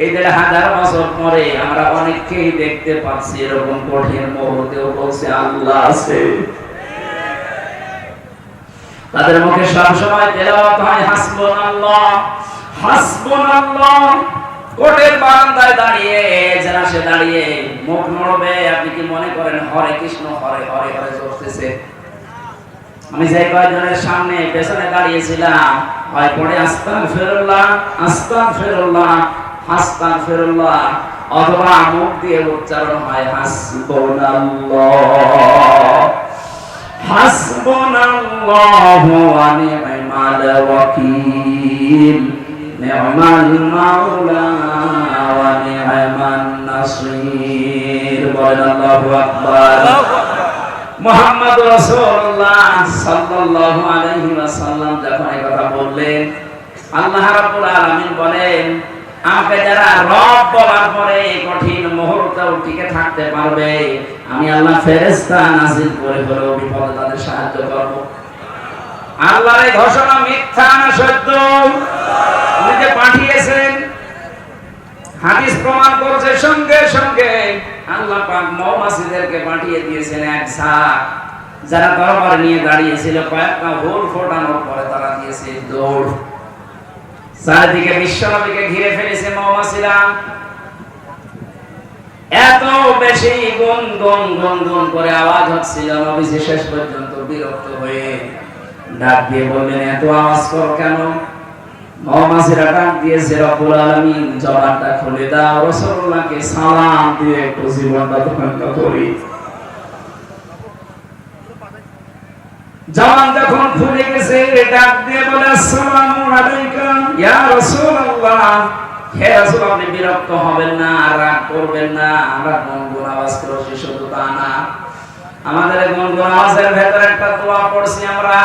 এই ১,৫০০ বছর পরে আমরা অনেককেই দেখতে পাচ্ছি এরকম কঠিন মুহূর্তেও বলছে আল্লাহ আছে। তাদের মুখে সবসময় তেলাওয়াত হয় হাসবুনাল্লাহ হাসবুনাল্লাহ। কোর্টের বারান্দায় দাঁড়িয়ে, এজলাসে দাঁড়িয়ে মুখ নড়বে, আপনি কি মনে করেন হরে কৃষ্ণ হরে হরে হরে চলতেছে? আমি যে কয়েকজনের সামনে পেছনে দাঁড়িয়েছিলাম, হয় পড়ে আস্তাগফিরুল্লাহ আস্তাগফিরুল্লাহ আস্তাগফিরুল্লাহ, অথবা মুখ দিয়ে উচ্চারণ হয় হাসবুনাল্লাহ হাসবুনাল্লাহু ওয়া নি'মাল ওয়াকিল নি'মাল মাওলা ওয়া নি'মান নাসির। বলেন আল্লাহু আকবার। মুহাম্মদ রাসূলুল্লাহ সাল্লাল্লাহু আলাইহি ওয়াসাল্লাম যখন এই কথা বললেন, আল্লাহ রাব্বুল আলামিন বলেন আমাকে যারা রব বলার পরে কঠিন মুহূর্তেও টিকে থাকতে পারবে, আমি আল্লাহ ফেরেশতা নাযিল করে হলেও বিপদে তাদের সাহায্য করব। আল্লাহর এই ঘোষণা মিথ্যা না সত্য? উনি যে পাঠিয়েছেন, হাদিস প্রমাণ করছে সঙ্গে সঙ্গে আল্লাহ পাক মৌমাছিদেরকে পাঠিয়ে দিয়েছেন এক ঝাঁক। যারা তরবারি নিয়ে দাঁড়িয়েছিল, কয়েকটা হোল ফোটানোর পরে তারা দিয়েছে দৌড়। চারিদিকে বিশ্বনবীকে ঘিরে ফেলেছে মৌমাছিরা। এত বেশি গুন গুন গুন গুন করে আওয়াজ হচ্ছিল, নবীজি শেষ পর্যন্ত বিরক্ত হয়ে ডাক দিয়ে বললেন এত আওয়াজ কর কেন? মৌমাছিরা ডাক দিয়েছে রব্বুল আলামিন জবানটা খুলে দাও, রাসূলুল্লাহকে সালাম দিয়ে একটু জীবনটা ধন্য করি। জবান যখন খুলে গেছে, ডাক দিয়ে বলে আসসালামু আলাইকা ইয়া রাসূলুল্লাহ। হে রাসূল, আপনি বিরক্ত হবেন না, রাগ করবেন না, আমরা গুনগুন আওয়াজ করছি শুধু তা না, আমাদের গুনগুন আওয়াজের ভেতরে একটা দোয়া পড়ছি আমরা।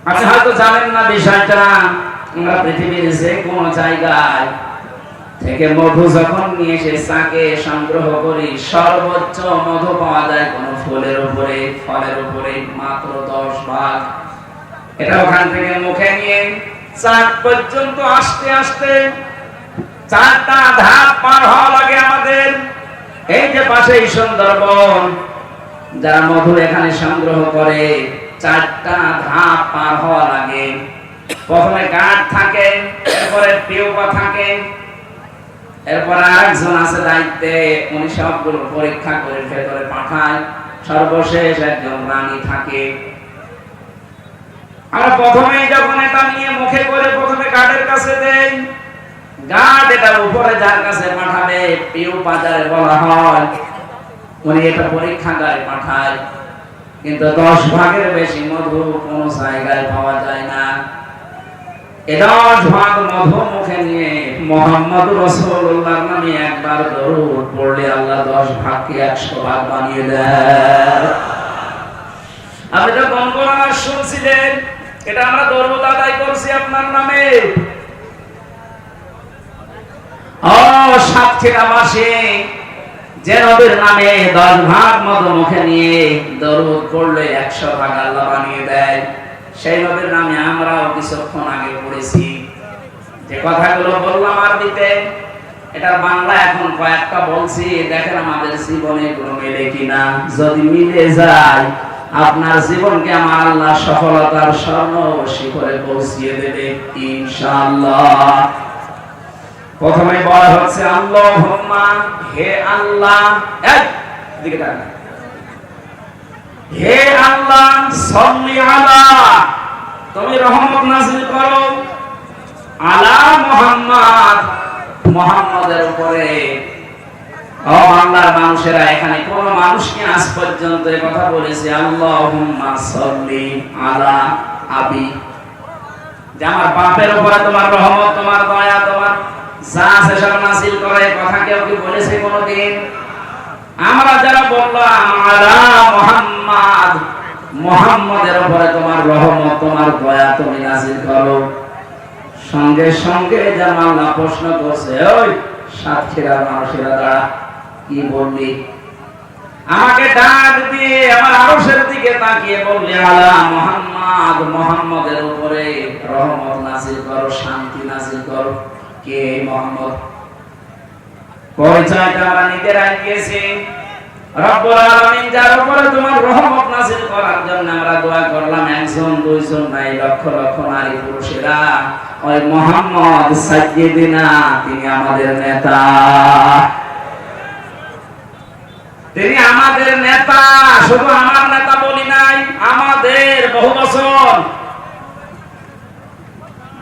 আপনি হয়তো জানেন না বিষয়টা, আমরা পৃথিবীর যে কোনো জায়গায় থেকে মধু যখন নিয়ে এসে চাকে সংগ্রহ করি, সর্বোচ্চ মধু পাওয়া যায় কোন ফুলের উপরে, ফলের উপরে মাত্র 10 ভাগ। এটা ওখান থেকে মুখে নিয়ে চাক পর্যন্ত আসতে আসতে 4টা ধাপ পার হওয়া লাগে আমাদের। এই যে পাশেই সুন্দরবন, যারা মধু এখানে সংগ্রহ করে 4টা ধাপ পার হওয়া লাগে। প্রথমে গার্ড থাকে, এরপরে পিউপা থাকে, এরপর আরেকজন আছে দায়িত্বে, উনি সবগুলো পরীক্ষা করে ভেতরে পাঠায়। সর্বশেষ একজন রানী থাকে। আমরা প্রথমেই যখন এটা নিয়ে মুখে করে প্রথমে গার্ডের কাছে দেই, গার্ড এটা উপরে যার কাছে পাঠাবে পিউপা যারে বলা হয়, উনি এটা পরীক্ষাগারে পাঠায়। কিন্তু 10 ভাগের বেশি মধু কোন জায়গায় পাওয়া যায় না। 10 ভাগ মধু মুখে নিয়ে মুহাম্মদ রাসূলুল্লাহর নামে একবার দরুদ পড়লে আল্লাহ 10 ভাগকে 100 ভাগ বানিয়ে দেয়। আপনি তো গণগণা শুনছিলেন, এটা আমরা দরুদ আদায় করছি আপনার নামে। ও সাতক্ষীরাবাসী, যে নবীর নামে 10 ভাগ মধু মুখে নিয়ে দরুদ পড়লে 100 ভাগ আল্লাহ বানিয়ে দেয়, সেই নবীর নামে আমরাও কিছুক্ষণ আগে পড়েছি। যে কথাগুলো বললাম আরবিতে, এটার বাংলা এখন কয়েকটা বলছি, দেখেন আমাদের জীবনে এগুলো মেলে কিনা। যদি মিলে যায়, আপনার জীবনকে আমার আল্লাহ সফলতার স্বর্ণ শিখরে পৌঁছিয়ে দেবে ইনশাআল্লাহ। প্রথমে বলা হচ্ছে আল্লাহুম্মা, হে আল্লাহ, দিকে তাকান, হে আল্লাহ সাল্লি আলা, তুমি রহমত নাযিল করো, আলা মুহাম্মদ, মুহাম্মদের উপরে। ও বাংলার মানুষেরা, এখানে কোন মানুষকে আজ পর্যন্ত এই কথা বলেছে আল্লাহুম্মা সাল্লি আলা আবি, যে আমার বাপের উপরে তোমার রহমত, তোমার দয়া, তোমার যা আছে সব নাযিল করে, কথা কেউ কি বলেছে কোনদিন? আমরা যারা বললাম আলা মুহাম্মদ, মুহাম্মাদের উপরে তোমার রহমত, তোমার দয়া তুমি নাযিল করো। সঙ্গে সঙ্গে যেমন আল্লাহ প্রশ্ন করছে, ওই সাতক্ষীরার মানুষেরা দাঁড়া, কি বললি? আমাকে ডাক দিয়ে আমার আরশের দিকে তাকিয়ে বললি, আলা মুহাম্মদ, মুহাম্মাদের উপরে রহমত নাযিল করো, শান্তি নাযিল করো। কে মুহাম্মদ? পরিচয়টা আমরা নিজেরাই দিয়েছি। রব্বুল আলামিন যার উপরে তোমার রহমত নাযিল করার জন্য আমরা দোয়া করলাম, একজন দুইজন নাই, লক্ষ লক্ষ নারী পুরুষেরা ওই মুহাম্মদ সাইয়্যিদিনা, তিনি আমাদের নেতা, তিনি আমাদের নেতা। শুধু আমার নেতা বলি নাই, আমাদের বহু বছর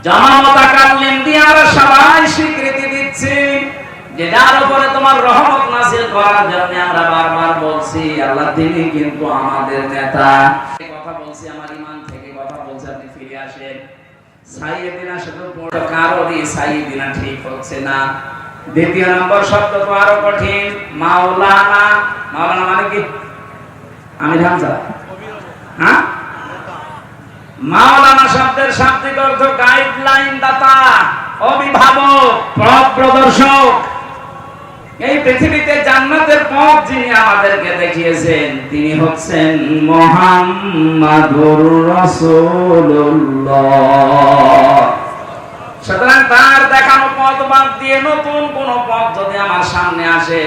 জামামতা কাল্লিম দিয়ে আমরা সবাই স্বীকৃতি দিচ্ছি যে যার উপরে তোমার রহমত নাযিল করার জন্য আমরা বারবার বলছি, আল্লাহ তিনি কিন্তু আমাদের নেতা। এই কথা বলছি আমার ঈমান থেকে কথা বলছি, আপনি ফিরে আসেন। সাইয়্যিদিনা শুধু পড়ো, কারোরই সাইয়্যিদিনা ঠিক হচ্ছে না। দ্বিতীয় নম্বর শব্দ তো আরো কঠিন, মাওলানা। মাওলানা মানে কি? আমির হামজা, হ্যাঁ? মাওলানা শব্দের শাব্দিক অর্থ গাইডলাইন দাতা, অভিভাবক, পথ প্রদর্শক। এই পৃথিবীতে জান্নাতের পথ যিনি আমাদেরকে দেখিয়েছেন তিনি হচ্ছেন মুহাম্মাদুর রাসূলুল্লাহ। সুতরাং তার দেখানো পথ বাদ দিয়ে নতুন কোন পথ যদি আমার সামনে আসে,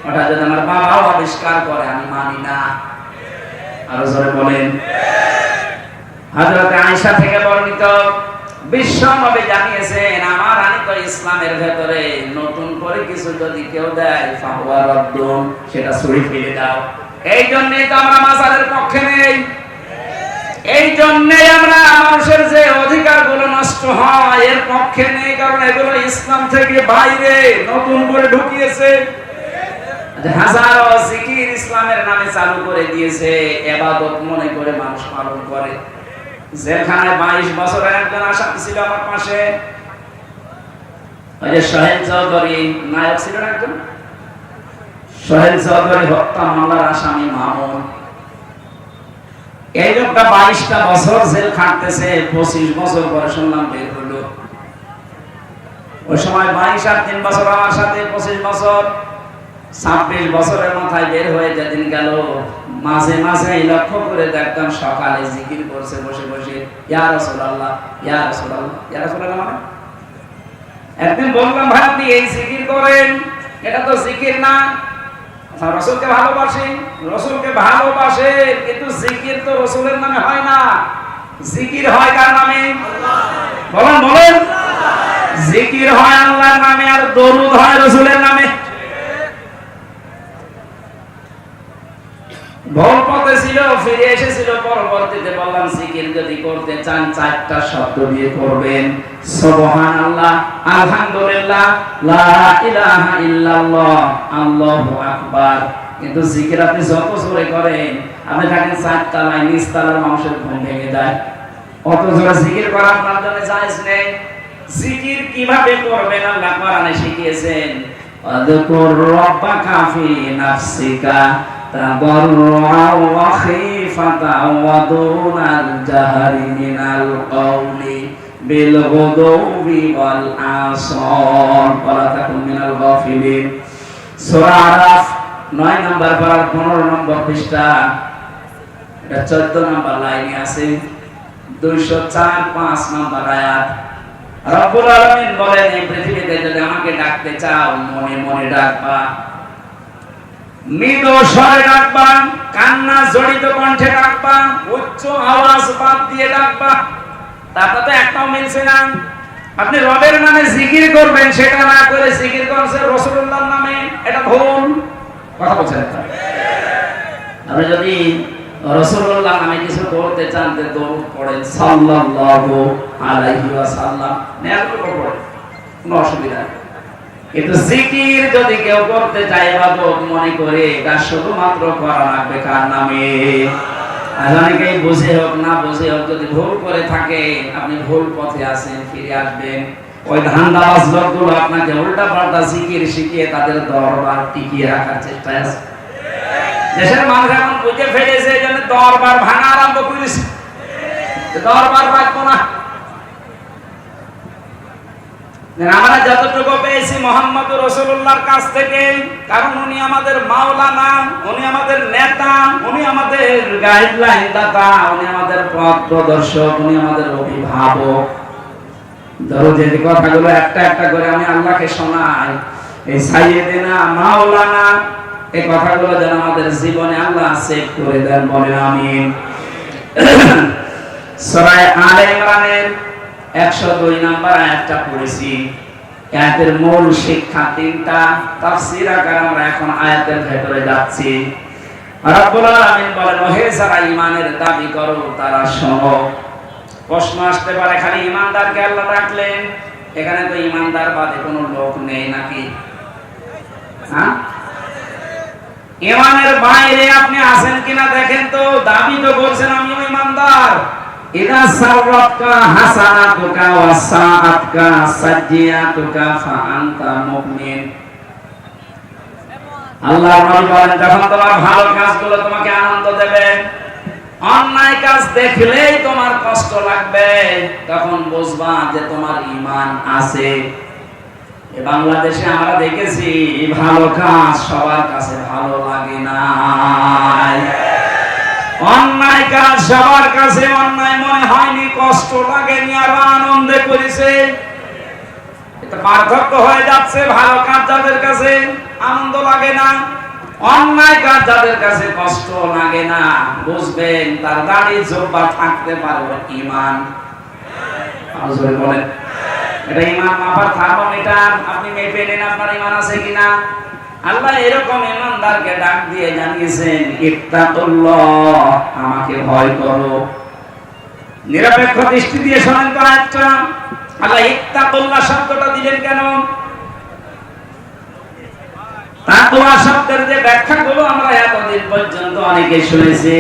ওটা যদি আমার বাবাও আবিষ্কার করে, আমি মানি না। আরো জোরে বলেন। হযরত আয়েশা থেকে বর্ণিত, বিশ্ব নবী জানিয়েছেন, আমার আনিত ইসলামের ভেতরে নতুন করে কিছু যদি কেউ দেয়, ফাহুয়া রাদ্দুন, সেটা ছুঁড়ে ফেলে দাও। এই জন্যই তো আমরা মাজারের পক্ষে নেই। এই জন্যই আমরা মানুষের যে অধিকারগুলো নষ্ট হয় এর পক্ষে নেই, কারণ এগুলো ইসলাম থেকে বাইরে নতুন করে ঢুকিয়েছে। হাজারো জিকির ইসলামের নামে চালু করে দিয়েছে, ইবাদত মনে করে মানুষ পালন করে। যেখানে 22 বছরের একজন আসামি ছিল আমার পাশে, ওই যে সোহেল চৌধুরী নায়ক ছিলেন একজন, সোহেল চৌধুরী হত্যা মামলার আসামি মামুন। এই লোকটা 22টা বছর জেল খাটতেছে, 25 বছর পরে শুনলাম বের হলো। ওই সময় 22 আর 3 বছর আমার সাথে, 25 বছর, 26 বছরের মাথায় বের হয়ে যেদিন গেল, মাঝে মাঝে লক্ষ্য করে দেখতাম সকালে জিকির করছে বসে বসে, ইয়া রাসূলুল্লাহ, ইয়া রাসূলুল্লাহ, ইয়া রাসূলুল্লাহ। মানে একদিন বললাম, ভাই আপনি এই জিকির করেন, এটা তো জিকির না। রাসূলকে ভালোবাসেন, রাসূলকে ভালোবাসেন, কিন্তু জিকির তো রাসূলের নামে হয় না। জিকির হয় কার নামে? বলেন বলেন। জিকির হয় আল্লাহর নামে, আর দরুদ হয় রাসূলের নামে। ভুল পথে ছিল, ফিরে এসেছিল, পরবর্তীতে বললাম জিকির যদি করতে চান 4টা শব্দ দিয়ে করবেন, সুবহানাল্লাহ, আলহামদুলিল্লাহ, লা ইলাহা ইল্লাল্লাহ, আল্লাহু আকবার। কিন্তু জিকির আপনি যত জোরে করেন, আপনি দেখেন 4টা লাইন নিস্তালার মানুষের ঘুম ভেঙে যায়। অত জোরে জিকির করা আপনার জন্য জায়েজ নেই। জিকির কিভাবে করবেন আল্লাহ কোরআনে শিখিয়েছেন, আযকুর রাব্বাকা ফি নাফসিকা তাদাররুআ ওয়া খিফাতাও ওয়া দুনাল জাহরি মিনাল কওলি বিল গুদুবি ওয়াল আসর ওয়ালা তাকুন মিনাল গাফিলিন। সূরা আরাফ 9 নম্বর পারা 15 নম্বর পৃষ্ঠা, এটা 14 নম্বর লাইনে আছে, 204-5 নম্বর আয়াত। রব্বুল আলামিন বলেন, এই পৃথিবীতে যদি আমাকে ডাকতে চাও, মনে মনে ডাকবা, মৃদু স্বরে ডাকবা, কান্না জড়িত কণ্ঠে ডাকবা, উচ্চ আওয়াজ বাদ দিয়ে ডাকবা। তাতে তো একটাও মিলছে না। আপনি রবের নামে জিকির করবেন, সেটা না করে জিকির করছেন রাসূলুল্লাহর নামে, এটা ভুল কথা বলছেন। আপনি যদি রাসূলুল্লাহর নামে কিছু করতে চান, তো দরুদ পড়েন সাল্লাল্লাহু আলাইহি ওয়াসাল্লাম, নেয়ার পড়েন, কোনো অসুবিধা নেই। কিন্তু জিকির যদি কেউ করতে চায়, ইবাদত মনে করে, এটা শুধুমাত্র করা লাগবে কার নামে? অনেকেই বুঝে হোক না বুঝে হোক, যদি ভুল করে থাকে, আপনি ভুল পথে আছেন, ফিরে আসবেন। ওই ধান্দাবাজ লোকগুলো আপনাকে উল্টা পাল্টা জিকির শিখিয়ে তাদের দরবার টিকিয়ে রাখার চেষ্টায় আছে। দেশের মানুষ এখন বুঝে ফেলেছে, এই জন্য দরবার ভাঙা আরম্ভ করেছে। দরবার রাখবো না। আমরা যতটুকু পেয়েছি মোহাম্মদ রাসূলুল্লাহর কাছ থেকে, কারণ উনি আমাদের মাওলানা, উনি আমাদের নেতা, উনি আমাদের গাইডলাইন দাতা, উনি আমাদের পথ প্রদর্শক, উনি আমাদের অভিভাবক। দরজের কথাগুলো একটা একটা করে আমি আল্লাহকে শোনাই। এই সাইয়েদেনা মাওলানা এই কথাগুলো যেন আমাদের জীবনে আল্লাহ সেভ করে দেন, বলে আমিন। সূরা আলে ইমরানের 102 নম্বর আয়াতটা পড়েছি। আয়াতের মূল শিক্ষা তিনটা, তাফসীর আকারে আমরা এখন আয়াতের ভেতরে যাচ্ছি। রব্বুল আলামিন বলেন, ওহে যারা ঈমানের দাবি করো তারা শোনো। প্রশ্ন আসতে পারে, খালি ঈমানদারকে আল্লাহ ডাকলেন, এখানে তো ঈমানদার বাদে কোনো লোক নেই নাকি? হ্যাঁ, ঈমানের বাইরে আপনি আছেন কিনা দেখেন তো। দাবি তো করছেন আমিও ঈমানদার। ইদা সাররাতকা হাসানাতুকা ওয়া সাআতকা সাজ্জিয়াতুকা ফা আনতা মুমিন। আল্লাহর নবী বলেন, যখন তোমার ভালো কাজগুলো তোমাকে আনন্দ দেবে, অন্যায় কাজ দেখলেই তোমার কষ্ট লাগবে, তখন বুঝবা যে তোমার ঈমান আছে। বাংলাদেশে আমরা দেখেছি ভালো কাজ সবার কাছে ভালো লাগে না, অন্যায় কাজ সবার কাছে অন্যায় মনে হয়নি, কষ্ট লাগেনি, আর আনন্দে করেছে। এটা পার্থক্য হয়ে যাচ্ছে। ভালো কাজ যাদের কাছে আনন্দ লাগে না, অন্যায় কাজ যাদের কাছে কষ্ট লাগে না, বুঝবেন তার দাড়ি জোব্বা থাকতে পারবে ঈমান। বলেন, এটা ঈমান মাপার থার্মোমিটার। আপনি মেপে নেন আপনার ঈমান আছে কিনা। আল্লাহ এরকম ঈমানদারকে ডাক দিয়ে জানিয়েছেন, ইত্তাকুল্লাহ, আমাকে ভয় করো। নিরপেক্ষ দৃষ্টি দিয়ে শোনেন তো আয়াতটা। আল্লাহ ইত্তাকুল্লাহ শব্দটা দিলেন কেন? তাকওয়া শব্দের যে ব্যাখ্যাগুলো আমরা এতদিন পর্যন্ত অনেকে শুনেছি,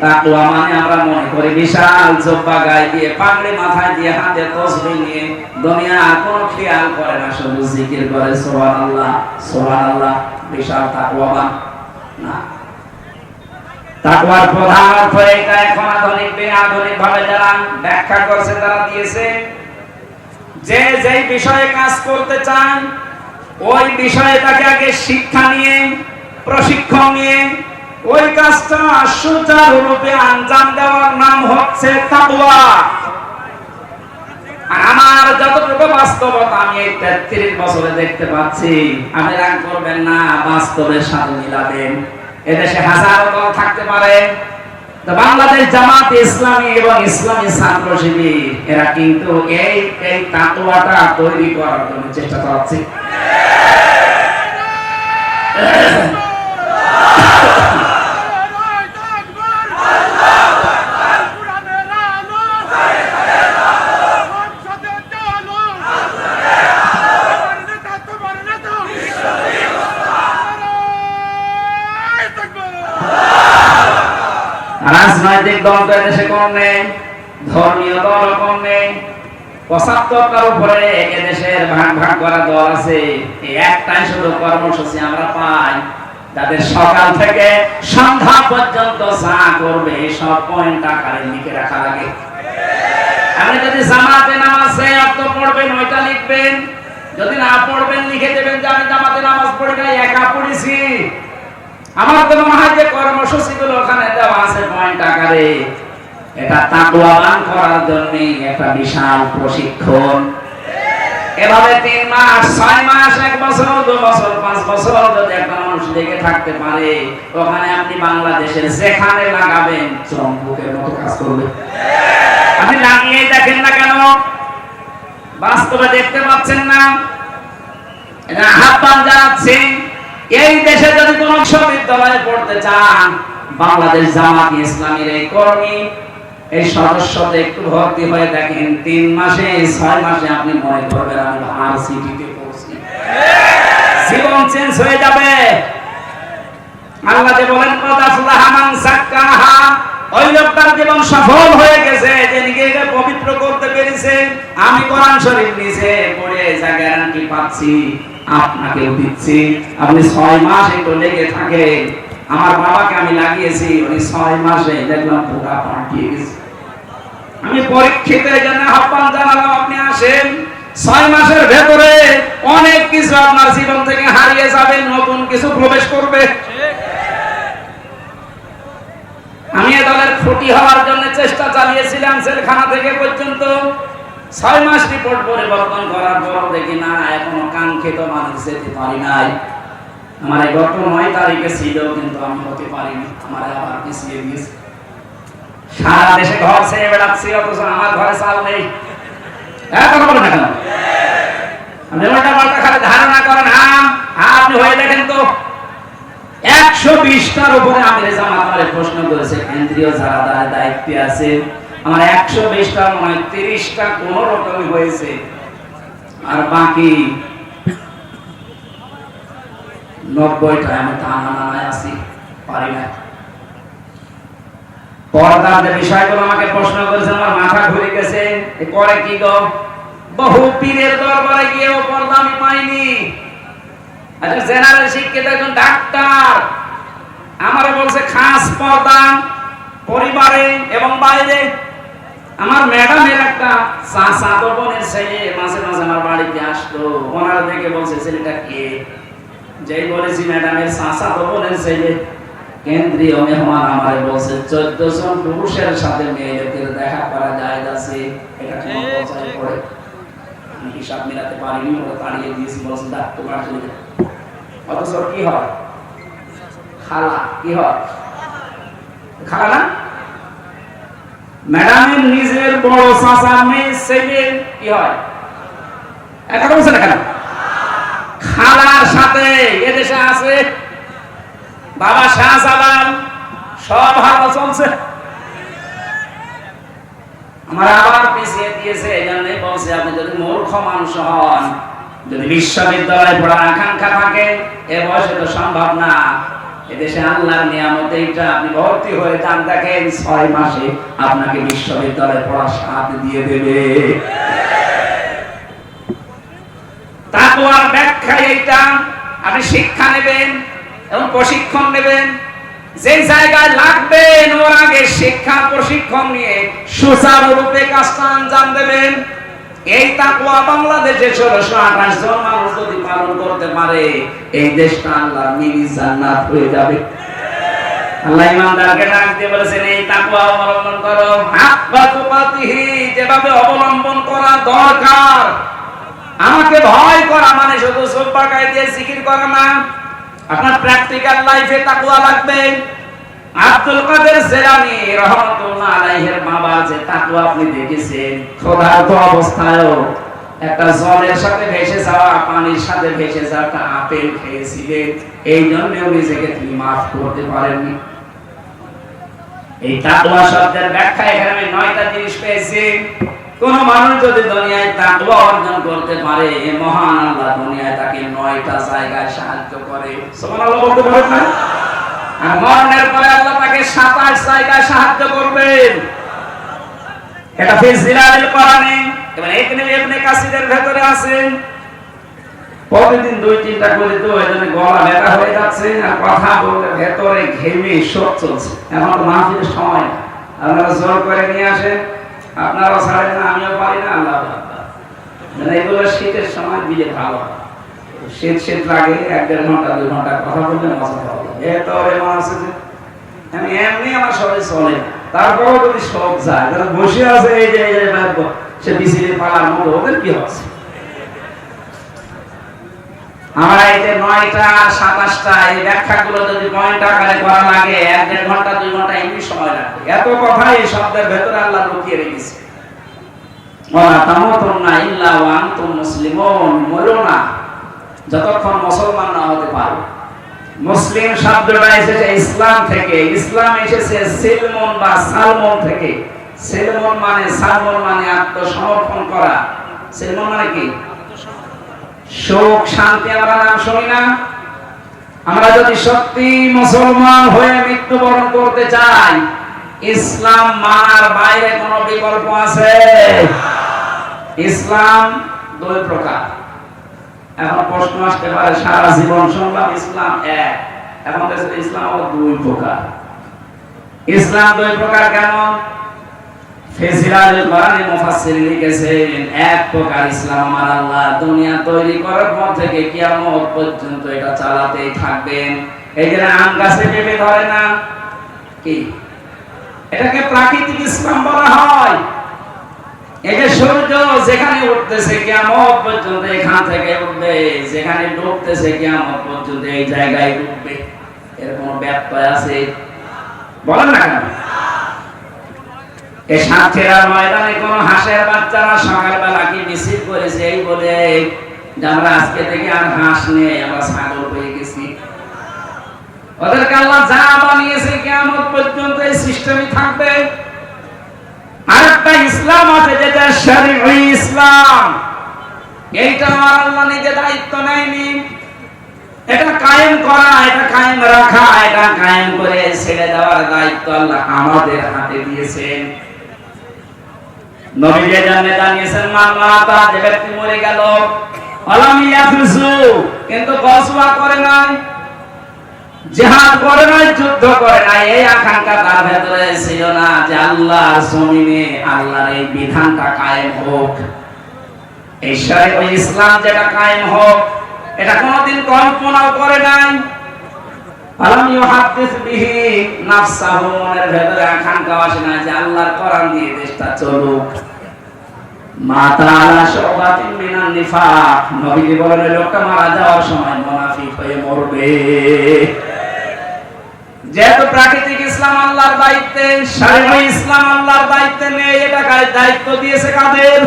তাকওয়া মানে আমরা মনে করি বিশাল জুব্বা গায়ে দিয়ে, পাগড়ি মাথায় দিয়ে, হাতে তসবিহ নিয়ে দুনিয়া কোনো খেয়াল করে না, শুধু জিকির করে সুবহানাল্লাহ সুবহানাল্লাহ, বিশাল তাকওয়াবান না। তাকওয়ার প্রধান অর্থ এটা। এখন আধুনিক আধুনিক ভাবে যারা ব্যাখ্যা করছে তারা দিয়েছে যে যেই বিষয়ে কাজ করতে চান ওই বিষয়ে তাকে আগে শিক্ষা নিয়ে, প্রশিক্ষণ নিয়ে ওই কাজটা সুচারুরূপে আঞ্জাম দেওয়ার নাম হচ্ছে তাকওয়া। আমার যতটুকু বাস্তবতা আমি এই 33 বছরে দেখতে পাচ্ছি, আপনি রাগ করবেন না, বাস্তবের সাথে মিলাবেন। এদেশে হাজারো দল থাকতে পারে, তো বাংলাদেশ জামাত ইসলামী এবং ইসলামী ছাত্র শিবির এরা কিন্তু এই তাকওয়াটা তৈরি করার জন্য চেষ্টা চালাচ্ছে। রাজনৈতিক দল তো এদেশে কম নেই, ধর্মীয় দল কম নেই। ৭৫টার উপরে এদেশের ভাগ ভাগ করা দল আছে। এই একটাই শুধু কর্মসূচি আমরা পাই, তাদের সকাল থেকে সন্ধ্যা পর্যন্ত যা করবে সব পয়েন্ট আকারে লিখে রাখা লাগে। আপনি যদি জামাতে নামাজে অর্থ পড়বেন ওইটা লিখবেন, যদি না পড়বেন লিখে দেবেন যে আমি জামাতে নামাজ পড়ি না, একা পড়েছি। আমার তো মনে হয় যে কর্মসূচিগুলো ওখানে দেওয়া আছে পয়েন্ট আকারে, এটা তাকওয়াবান করার জন্য একটা বিশাল প্রশিক্ষণ। এভাবে 3 মাস 6 মাস 1 বছর 2 বছর 5 বছর যদি একটা মানুষ লেগে থাকতে পারে, ওখানে আপনি বাংলাদেশের যেখানে লাগাবেন চম্বুকের মতো কাজ করবে। আপনি লাগিয়ে দেখেন না কেন? বাস্তবে দেখতে পাচ্ছেন না? এটা আহ্বান জানাচ্ছি, এই দেশে যদি কোন বিশ্ববিদ্যালয়ে পড়তে চান, বাংলাদেশ জামাত ইসলামীর এই কর্মী এই সদস্যদের একটু ভর্তি হয়ে দেখেন, 3 মাসে 6 মাসে আপনি মনে করবেন আমি ভার্সিটিতে পড়ছি। জীবন চেঞ্জ হয়ে যাবে। আল্লাহ যে বলেন কদ আফলাহা মান যাক্কাহা, ওই লোকটার জীবন সফল হয়ে গেছে যে নিজেকে পবিত্র করতে পেরেছে। আমি কোরআন শরীফ নিচে পড়ে যা গ্যারান্টি পাচ্ছি আপনাকেও দিচ্ছি, আপনি 6 মাস একটু লেগে থাকেন, আমার বাবাকে আমি লাগিয়েছি, উনি 6 মাসে দেখলাম পুরা পাল্টিয়ে গেছে। আমি পরীক্ষিত জন্য আহ্বান জানালাম, আপনি আসেন, 6 মাসের ভেতরে অনেক কিছু আপনার জীবন থেকে হারিয়ে যাবে, নতুন কিছু প্রবেশ করবে। আমি এ দলের খুঁটি হওয়ার জন্য চেষ্টা চালিয়েছিলাম জেলখানা থেকে পর্যন্ত। 6 মাস রিপোর্ট পরিবর্তন করার পর দেখি না, এখনো কাঙ্ক্ষিত মানুষ যেতে পারি নাই। আমার গত 9 তারিখে ছিল, কিন্তু আমি হতে পারিনি, আমার আবার পিছিয়ে দিয়েছে। সারা দেশে ঘর ছেড়ে বেড়াচ্ছি, অথচ আমার ঘরে চাল নেই। কথা বলেন না কেন? আপনি উল্টা পাল্টা খালি ধারণা করেন। আপনি হয়ে দেখেন তো, 120টার উপরে আমিরে জামাত আমারে প্রশ্ন করেছে, কেন্দ্রীয় যারা দায়িত্বে আছে, আমার 120টার মনে হয় 30টা কোন রকমই হয়েছে, আর বাকি 90টা আমি টানায় আছি, পারি না। পর্দার যে বিষয়গুলো আমাকে প্রশ্ন করেছে, আমার মাথা ঘুরে গেছে। করে কি গো, বহু পীরের দরবারে গিয়েও পর্দা আমি পাইনি। আচ্ছা, জেনারেল শিক্ষিত একজন ডাক্তার আমারে বলছে খাস পর্দা পরিবারে এবং বাইরে। আমার ম্যাডামের একটা চাচাতো বোনের ছেলে মাঝে মাঝে আমার বাড়িতে আসতো, ওনারা দেখে বলছে ছেলেটা কে? যেই বলেছি ম্যাডামের চাচাতো বোনের ছেলে, কেন্দ্রীয় মেহমান আমারে বলছে 14 জন পুরুষের সাথে মেয়েদের দেখা করা যায় আছে, এটা কেমন পছন্দ করে? আমি হিসাব মিলাতে পারিনি, ওরা তাড়িয়ে দিয়েছি, বলছে ডাক্তার বাড়ি চলে। অথচ কি হয়, খালা কি হয়, খালা না, ম্যাডামের নিজের বড় চাচা মেয়ে ছেলে কি হয়, একটা বলছে না কেন? খালার সাথে এদেশে আছে বাবা শাহজালাল, সব ভালো চলছে। আমার আবার পিছিয়ে দিয়েছে, এই জন্য বলছে আপনি যদি মূর্খ মানুষ হন, যদি বিশ্ববিদ্যালয়ে পড়ার আকাঙ্ক্ষা থাকে, এ বয়সে তো সম্ভব না। এদেশে আল্লাহর নিয়ামত এইটা, আপনি ভর্তি হয়ে যান, দেখেন 6 মাসে আপনাকে বিশ্ববিদ্যালয়ে পড়ার সাথ দিয়ে দেবে। তাকওয়ার ব্যাখ্যা এইটা, আপনি শিক্ষা নেবেন এবং প্রশিক্ষণ নেবেন, যে জায়গায় লাগবেন ওর আগে শিক্ষা প্রশিক্ষণ নিয়ে সুচারুরূপে কাজটা আঞ্জাম দেবেন। এই তাকওয়া বাংলাদেশে 1628 জন মানুষ যদি পালন করতে পারে, এই দেশটা আল্লাহর মিনি জান্নাত হয়ে যাবে। আল্লাহ ইমানদারকে ডাক দিয়ে বলেছেন, এই তাকওয়া অবলম্বন করো, হাক্কা তুকাতিহি, যেভাবে অবলম্বন করা দরকার। আমাকে ভয় করা মানে শুধু চোখ পাকায় দিয়ে জিকির করা না, আপনার প্র্যাকটিক্যাল লাইফে তাকওয়া লাগবে। আব্দুল কাদের জিলানী রাহমাতুল্লাহ আলাইহির বাবা যে তাকওয়া আপনি দেখেছেন, ক্ষুধার্ত অবস্থায়ও একটা জলের সাথে ভেসে যাওয়া, পানির সাথে ভেসে যাওয়া একটা আপেল খেয়েছিলেন, এই জন্য নিজেকে তিনি মাফ করতে পারেননি। এই তাকওয়া শব্দের ব্যাখ্যা এখানে আমি 9টা জিনিস পেয়েছি। কোন মানুষ যদি দুনিয়ায় তাকওয়া অর্জন করতে পারে, মহান আল্লাহ দুনিয়ায় তাকে 9টা জায়গায় সাহায্য করে। সুবহানাল্লাহ বলতে পারেন না? আর মরণের পরে আল্লাহ তাকে 27 জায়গায় সাহায্য করবেন। এটা ফি জিলালিল কোরআনে এবং এখানে ইবনে কাসিরের ভেতরে আছে। প্রতিদিন 2-3টা করে তো এজন্য গলা ব্যথা হয়ে যাচ্ছে, আর কথা বলতে ভেতরে ঘেমে শোক চলছে। এখন তো মাহফিলের সময় না, আপনারা জোর করে নিয়ে আসেন, আপনারাও ছাড়েন না, আমিও পারি না, আল্লাহ আকবার। মানে এগুলো শীতের সময় দিলে ভালো, শীত লাগে, 1-1.5 ঘন্টা 2 ঘন্টা কথা বললে মজা পাবে। ভেতরে মানুষ আছে, আমি এমনি আমার সবাই চলে না, তারপরও যদি সব যায়, যারা বসে আছে এই যে সে বিচিলের পালার মতো, ওদের কি হচ্ছে? আমরা এই যে 9টা আর 27টা এই ব্যাখ্যাগুলো যদি পয়েন্ট আকারে করা লাগে, 1-1.5 ঘন্টা 2 ঘন্টা এমনি সময় লাগবে। এত কথা এই শব্দের ভেতরে আল্লাহ লুকিয়ে রেখেছে। ওয়ালা তামুতুন্না ইল্লা ওয়া আনতুম মুসলিমুন, মরো না যতক্ষণ মুসলমান না হতে পারো। মুসলিম শব্দটা এসেছে ইসলাম থেকে, ইসলাম এসেছে সিলমন বা সালমন থেকে। সিলমন মানে, সালমন মানে আত্মসমর্পণ করা। সিলমন মানে কি? সুখ শান্তি। আমরা নাম শুনি না? আমরা যদি সত্যি মুসলমান হয়ে মৃত্যুবরণ করতে চাই, ইসলাম মানার বাইরে কোন বিকল্প আছে? ইসলাম 2 প্রকার। এখন প্রশ্ন আসতে পারে, সারা জীবন শুনলাম ইসলাম 1, এখন দেশে ইসলাম হলো দুই প্রকার। ইসলাম দুই প্রকার কেমন? ফিজিলাল কোরআনে মুফাসসির লিখেছেন, এক প্রকার ইসলাম আমার আল্লাহ দুনিয়া তৈরি করার পর থেকে কিয়ামত পর্যন্ত এটা চালাতেই থাকবেন। এই যে আম গাছে পেঁপে ধরে না, কি এটাকে প্রাকৃতিক ইসলাম বলা হয়। এই যে সূর্য যেখানে উঠতেছে কিয়ামত পর্যন্ত এখান থেকে উঠবে, যেখানে ডুবতেছে কিয়ামত পর্যন্ত এই জায়গায় ডুববে। এর কোনো ব্যত্যয় আছে? বলেন না কেন? এই সাতক্ষীরার ময়দানে কোন হাঁসের বাচ্চারা সকালবেলা কি মিছিল করেছে এই বলে যে আমরা আজকে থেকে আর হাঁস নেই, আমরা ছাগল হয়ে গেছি? ওদেরকে আল্লাহ যা বানিয়েছে কিয়ামত পর্যন্ত এই সিস্টেমই থাকবে। আরেকটা ইসলাম আছে যেটা শরঈ ইসলাম, এইটা আমার আল্লাহ নিজে দায়িত্ব নেয়নি। এটা কায়েম করা, এটা কায়েম রাখা, এটা কায়েম করে ছেড়ে দেওয়ার দায়িত্ব আল্লাহ আমাদের হাতে দিয়েছেন। নবী যে জানিয়েছেন মান মাতা, যে ব্যক্তি মরে গেল আলাম ইয়াফুজু, কিন্তু গজওয়া করে নাই, জিহাদ করে নাই, যুদ্ধ করে নাই, এই আকাঙ্ক্ষা তার ভেতরে ছিল না যে আল্লাহর জমিনে আল্লাহর এই বিধানটা কায়েম হোক, এই শরীয়ত ইসলাম যেটা কায়েম হোক, এটা কোনদিন কল্পনাও করে নাই। আলাম ইউহাদ্দিস বিহি নাফসাহু, মনের ভেতরে আকাঙ্ক্ষা আসে না যে আল্লাহর কোরআন দিয়ে দেশটা চলুক। মাতা আলা শুবাতিন মিনান নিফাক, নবী বলেন এই লোকটা মারা যাওয়ার সময় মুনাফিক হয়ে মরবে। যেহেতু প্রাকৃতিক ইসলাম আল্লাহর দায়িত্বে, শরঈ ইসলাম আল্লাহর দায়িত্বে নেই, এটা দায়িত্ব দিয়েছে কাদের?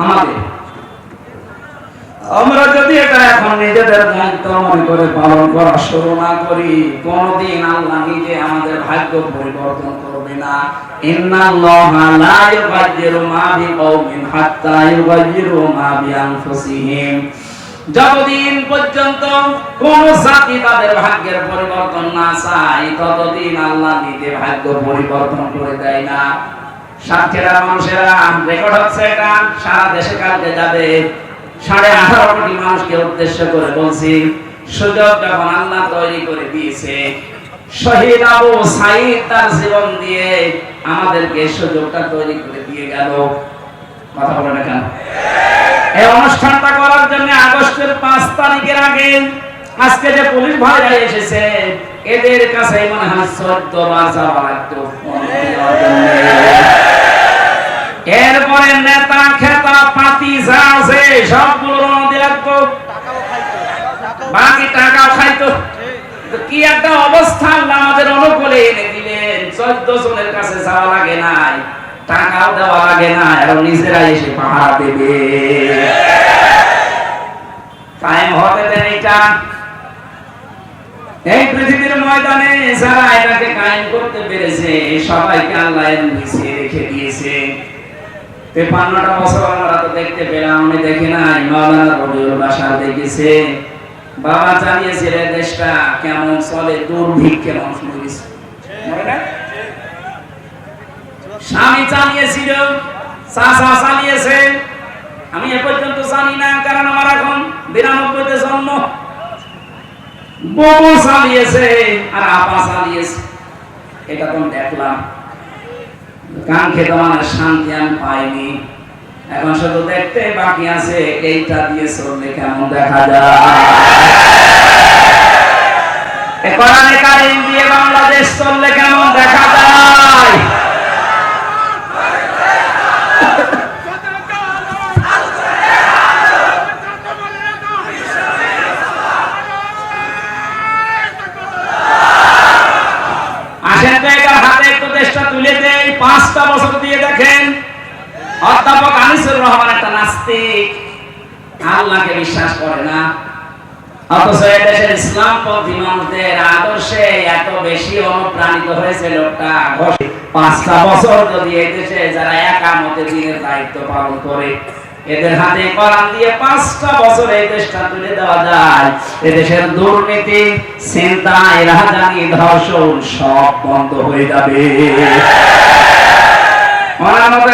আমাদের। আমরা যদি এটা এখন নিজেদের দায়িত্ব মনে করে পালন করা শুরু না করি, কোনদিন আল্লাহ নিজে আমাদের ভাগ্য পরিবর্তন করবে না। ইন্নাল্লাহা লা ইউগায়্যিরু মা বিকাওমিন হাত্তা ইউগায়্যিরু মা বিআনফুসিহিম, যতদিন পর্যন্ত কোন জাতি তাদের ভাগ্যের পরিবর্তন না চায় ততদিন আল্লাহ নিজে ভাগ্য পরিবর্তন করে দেয় না। সাতক্ষীরার মানুষেরা, রেকর্ড হচ্ছে এটা, সারা দেশে কালকে যাবে, 18.5 কোটি মানুষকে উদ্দেশ্য করে বলছি, সুযোগ যখন আল্লাহ তৈরি করে দিয়েছে, শহীদ আবু সাঈদ তার জীবন দিয়ে আমাদেরকে সুযোগটা তৈরি করে দিয়ে গেল। কথা বলে না কেন? এই অনুষ্ঠানটা করার জন্য আগস্টের 5 তারিখের আগে আজকে যে পুলিশ ভাইরা এসেছে, এদের কাছে মনে হয় 14 বার যাওয়া লাগতো। এরপরে নেতা খেতা পাতি যা আছে সবগুলো রওনা লাগতো, বাকি টাকাও খাইতো। কি একটা অবস্থা আমাদের অনুকূলে এনে দিলেন। 14 জনের কাছে যাওয়া লাগে নাই, টাকাও দেওয়া লাগে না, আর নিজেরা এসে পাহারা দেবে। কায়েম হতে দেন এটা। এই পৃথিবীর ময়দানে যারা এটাকে কায়েম করতে পেরেছে সবাইকে আল্লাহ এর নিচে রেখে দিয়েছে। 53টা বছর আমরা তো দেখতে পেলাম, আমি দেখি নাই, মাওলানা রবিউল বাশার দেখেছে। বাবা জানিয়েছিলেন দেশটা কেমন চলে, দুর্ভিক্ষে মানুষ মরেছে, মরে না? স্বামী চালিয়েছিল, চাচা চালিয়েছে, আমি এ পর্যন্ত জানি না, কারণ আমার এখন 92-তে জন্ম। বউ চালিয়েছে আর আপা চালিয়েছে, এটা তো দেখলাম। কান খেতে মানে শান্তি আমি পাইনি, এখন শুধু দেখতে বাকি আছে এইটা দিয়ে চললে কেমন দেখা যায়। কোরআনে কারীম দিয়ে বাংলাদেশ চললে কেমন দেখা যায়। আসেন তো এটার হাতে একটু দেশটা তুলে দেই, 5টা বছর দিয়ে দেখেন। অধ্যাপক আনিসুর রহমান একটা নাস্তিক, আল্লাহকে বিশ্বাস করে না, অথচ এদেশের ইসলামপন্থী মানুষদের আদর্শে এত বেশি অনুপ্রাণিত হয়েছে লোকটা। 5টা বছর যদি এদেশে যারা একামতে দ্বীনের দায়িত্ব পালন করে, এদের হাতে কোরআন দিয়ে 5টা বছর এই দেশটা তুলে দেওয়া যায়, এদেশের দুর্নীতি, ছিনতাই, রাহাজানি, ধর্ষণ সব বন্ধ হয়ে যাবে।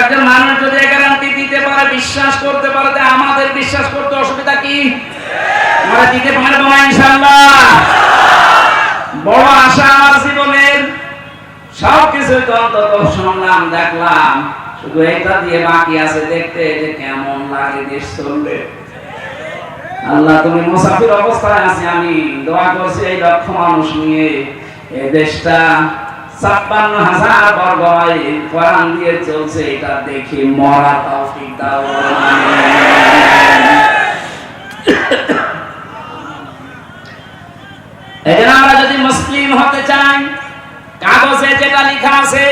একজন মানুষ যদি গ্যারান্টি দিতে পারে, বিশ্বাস করতে পারে, আমাদের বিশ্বাস করতে অসুবিধা কি? আমরা দিতে পারবো না ইনশাআল্লাহ। বড় আশা আমার জীবনের, সবকিছু তো অন্তত শুনলাম দেখলাম, শুধু এটা দিয়ে বাকি আছে দেখতে যে কেমন লাগে দেশ চলবে। আল্লাহ তুমি মুসাফির অবস্থায় আছি, আমি দোয়া করছি এই লক্ষ মানুষ নিয়ে এই দেশটা ৫৬,০০০ বর্গ মাইল কোরআন দিয়ে চলছে, এটা দেখি মরা তৌফিক দাও। এজন্য আমরা যদি মুসলিম হতে চাই, কাগজে যেটা লেখা আছে,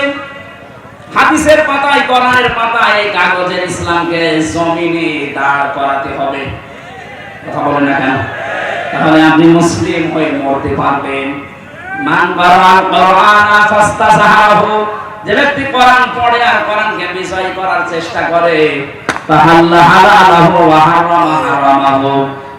হাদিসের পাতায়, কোরআনের পাতায়, এই কাগজের ইসলামকে জমিনে দাঁড় করাতে হবে। কথা বলেন না কেন? তাহলে আপনি মুসলিম হয়ে মরতে পারবেন। মান বারাল কোরআনা ফাস্তাসাহাহু, যে ব্যক্তি কোরআন পড়ে আর কোরআনকে বিজয় করার চেষ্টা করে, তাহাল্লা হালালাহু ওয়া হারামা হারামাহু,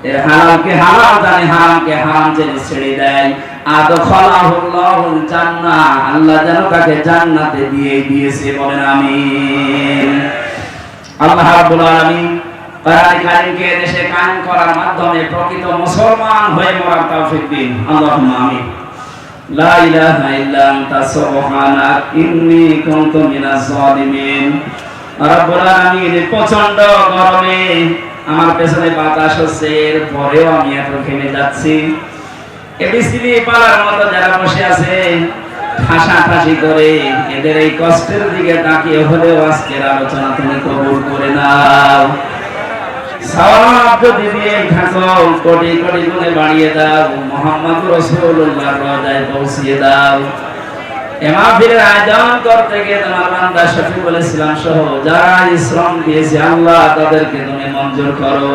এর হালালকে হালাল জানে, হারামকে হারাম জেনে ছেড়ে দেয়, আদখালাহুল্লাহুল জান্নাহ, আল্লাহ যেন তাকে জান্নাতে দিয়ে দিয়েছে। বলেন আমিন। আল্লাহ রাব্বুল আলামিন কোরআন কারীমকে দেশে কায়েম করার মাধ্যমে প্রকৃত মুসলমান হয়ে মরার তৌফিক দিন। আল্লাহুম্মা আমিন। লা ইলাহা ইল্লা আনতা সুবহানাক ইন্নী কুনতু মিনাজ জালিমিন। রব্বুল আলামিন, প্রচন্ড গরমে আমার পেছনে বাতাস হচ্ছে, এর পরেও আমি এত ঘেমে যাচ্ছি। এবিসিডি পালার মতো যারা বসে আছে ঠাসাঠাসি করে, এদের এই কষ্টের দিকে তাকিয়ে হলেও আজকের আলোচনা তুমি কবুল করে নাও। সওয়াব যদি দিয়ে থাকো, কোটি কোটি গুণে বাড়িয়ে দাও, মুহাম্মদুর রাসূলুল্লাহর রওজায় পৌঁছিয়ে দাও। এ মাহফিলের আয়োজন করতে গিয়ে তোমার বান্দা শফিকুল ইসলাম সহ যারা শ্রম দিয়েছে, আল্লাহ তাদেরকে তুমি মঞ্জুর করো।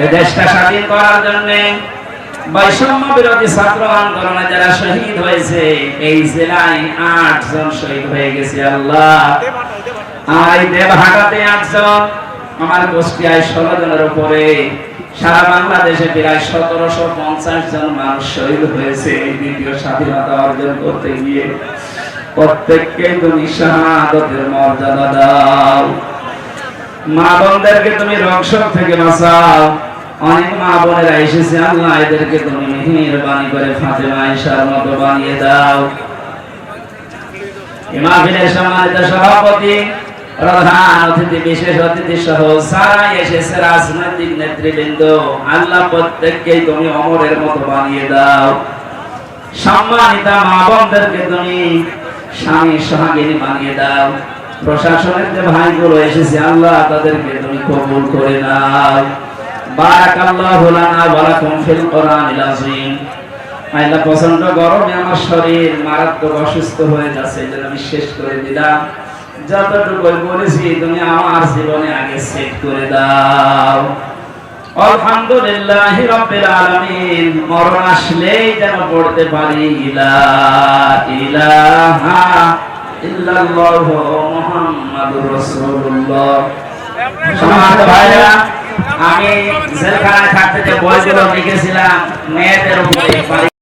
এই দেশটা স্বাধীন করার জন্য বৈষম্য বিরোধী ছাত্র আন্দোলনে যারা শহীদ হয়েছে, এই জেলায় ৮ জন শহীদ হয়ে গেছে আল্লাহ। আর এই দেবহাটাতে ৮ জন, আমার কুষ্টিয়ায় ১৬ জনের উপরে, সারা বাংলাদেশে প্রায় ১৭৫০ জন মানুষ শহীদ হয়েছে এই দ্বিতীয় স্বাধীনতা অর্জন করতে গিয়ে। প্রত্যেককে তুমি শাহাদাতের মর্যাদা দাও। মা বোনদেরকে তুমি রক্ষক থেকে বাঁচাও। অনেক মা বোনেরা এসেছে আল্লাহ, এদেরকে তুমি মেহেরবানি করে ফাতেমা আয়েশার মতো বানিয়ে দাও। মাহফিলের সম্মানিত সভাপতি, প্রধান অতিথি, বিশেষ অতিথি সহ যারা এসেছে রাজনৈতিক নেতৃবৃন্দ, আল্লাহ প্রত্যেককেই তুমি অমরের মতো বানিয়ে দাও। সম্মানিত মা বোনদেরকে তুমি স্বামী সোহাগিনী বানিয়ে দাও। প্রশাসনের যে ভাইগুলো এসেছে আল্লাহ তাদেরকে তুমি কবুল করে নাও। বারাকাল্লাহু লানা ওয়া লাকুম ফিল কোরআনিল আযীম। আল্লাহ, প্রচন্ড গরমে আমার শরীর মারাত্মক অসুস্থ হয়ে যাচ্ছে, যেন আমি শেষ করে দিলাম। যতটুকু বলেছি তুমি আমার জীবনে আগে সেট করে দাও। আলহামদুলিল্লাহি রাব্বিল আলামিন। মরণ আসলেই যেন পড়তে পারি লা ইলাহা ইল্লাল্লাহু মুহাম্মাদুর রাসূলুল্লাহ। সম্মানিত ভাইরা, আমি জেলখানায় থাকতে যে বইগুলো লিখেছিলাম মেয়েদের উপরে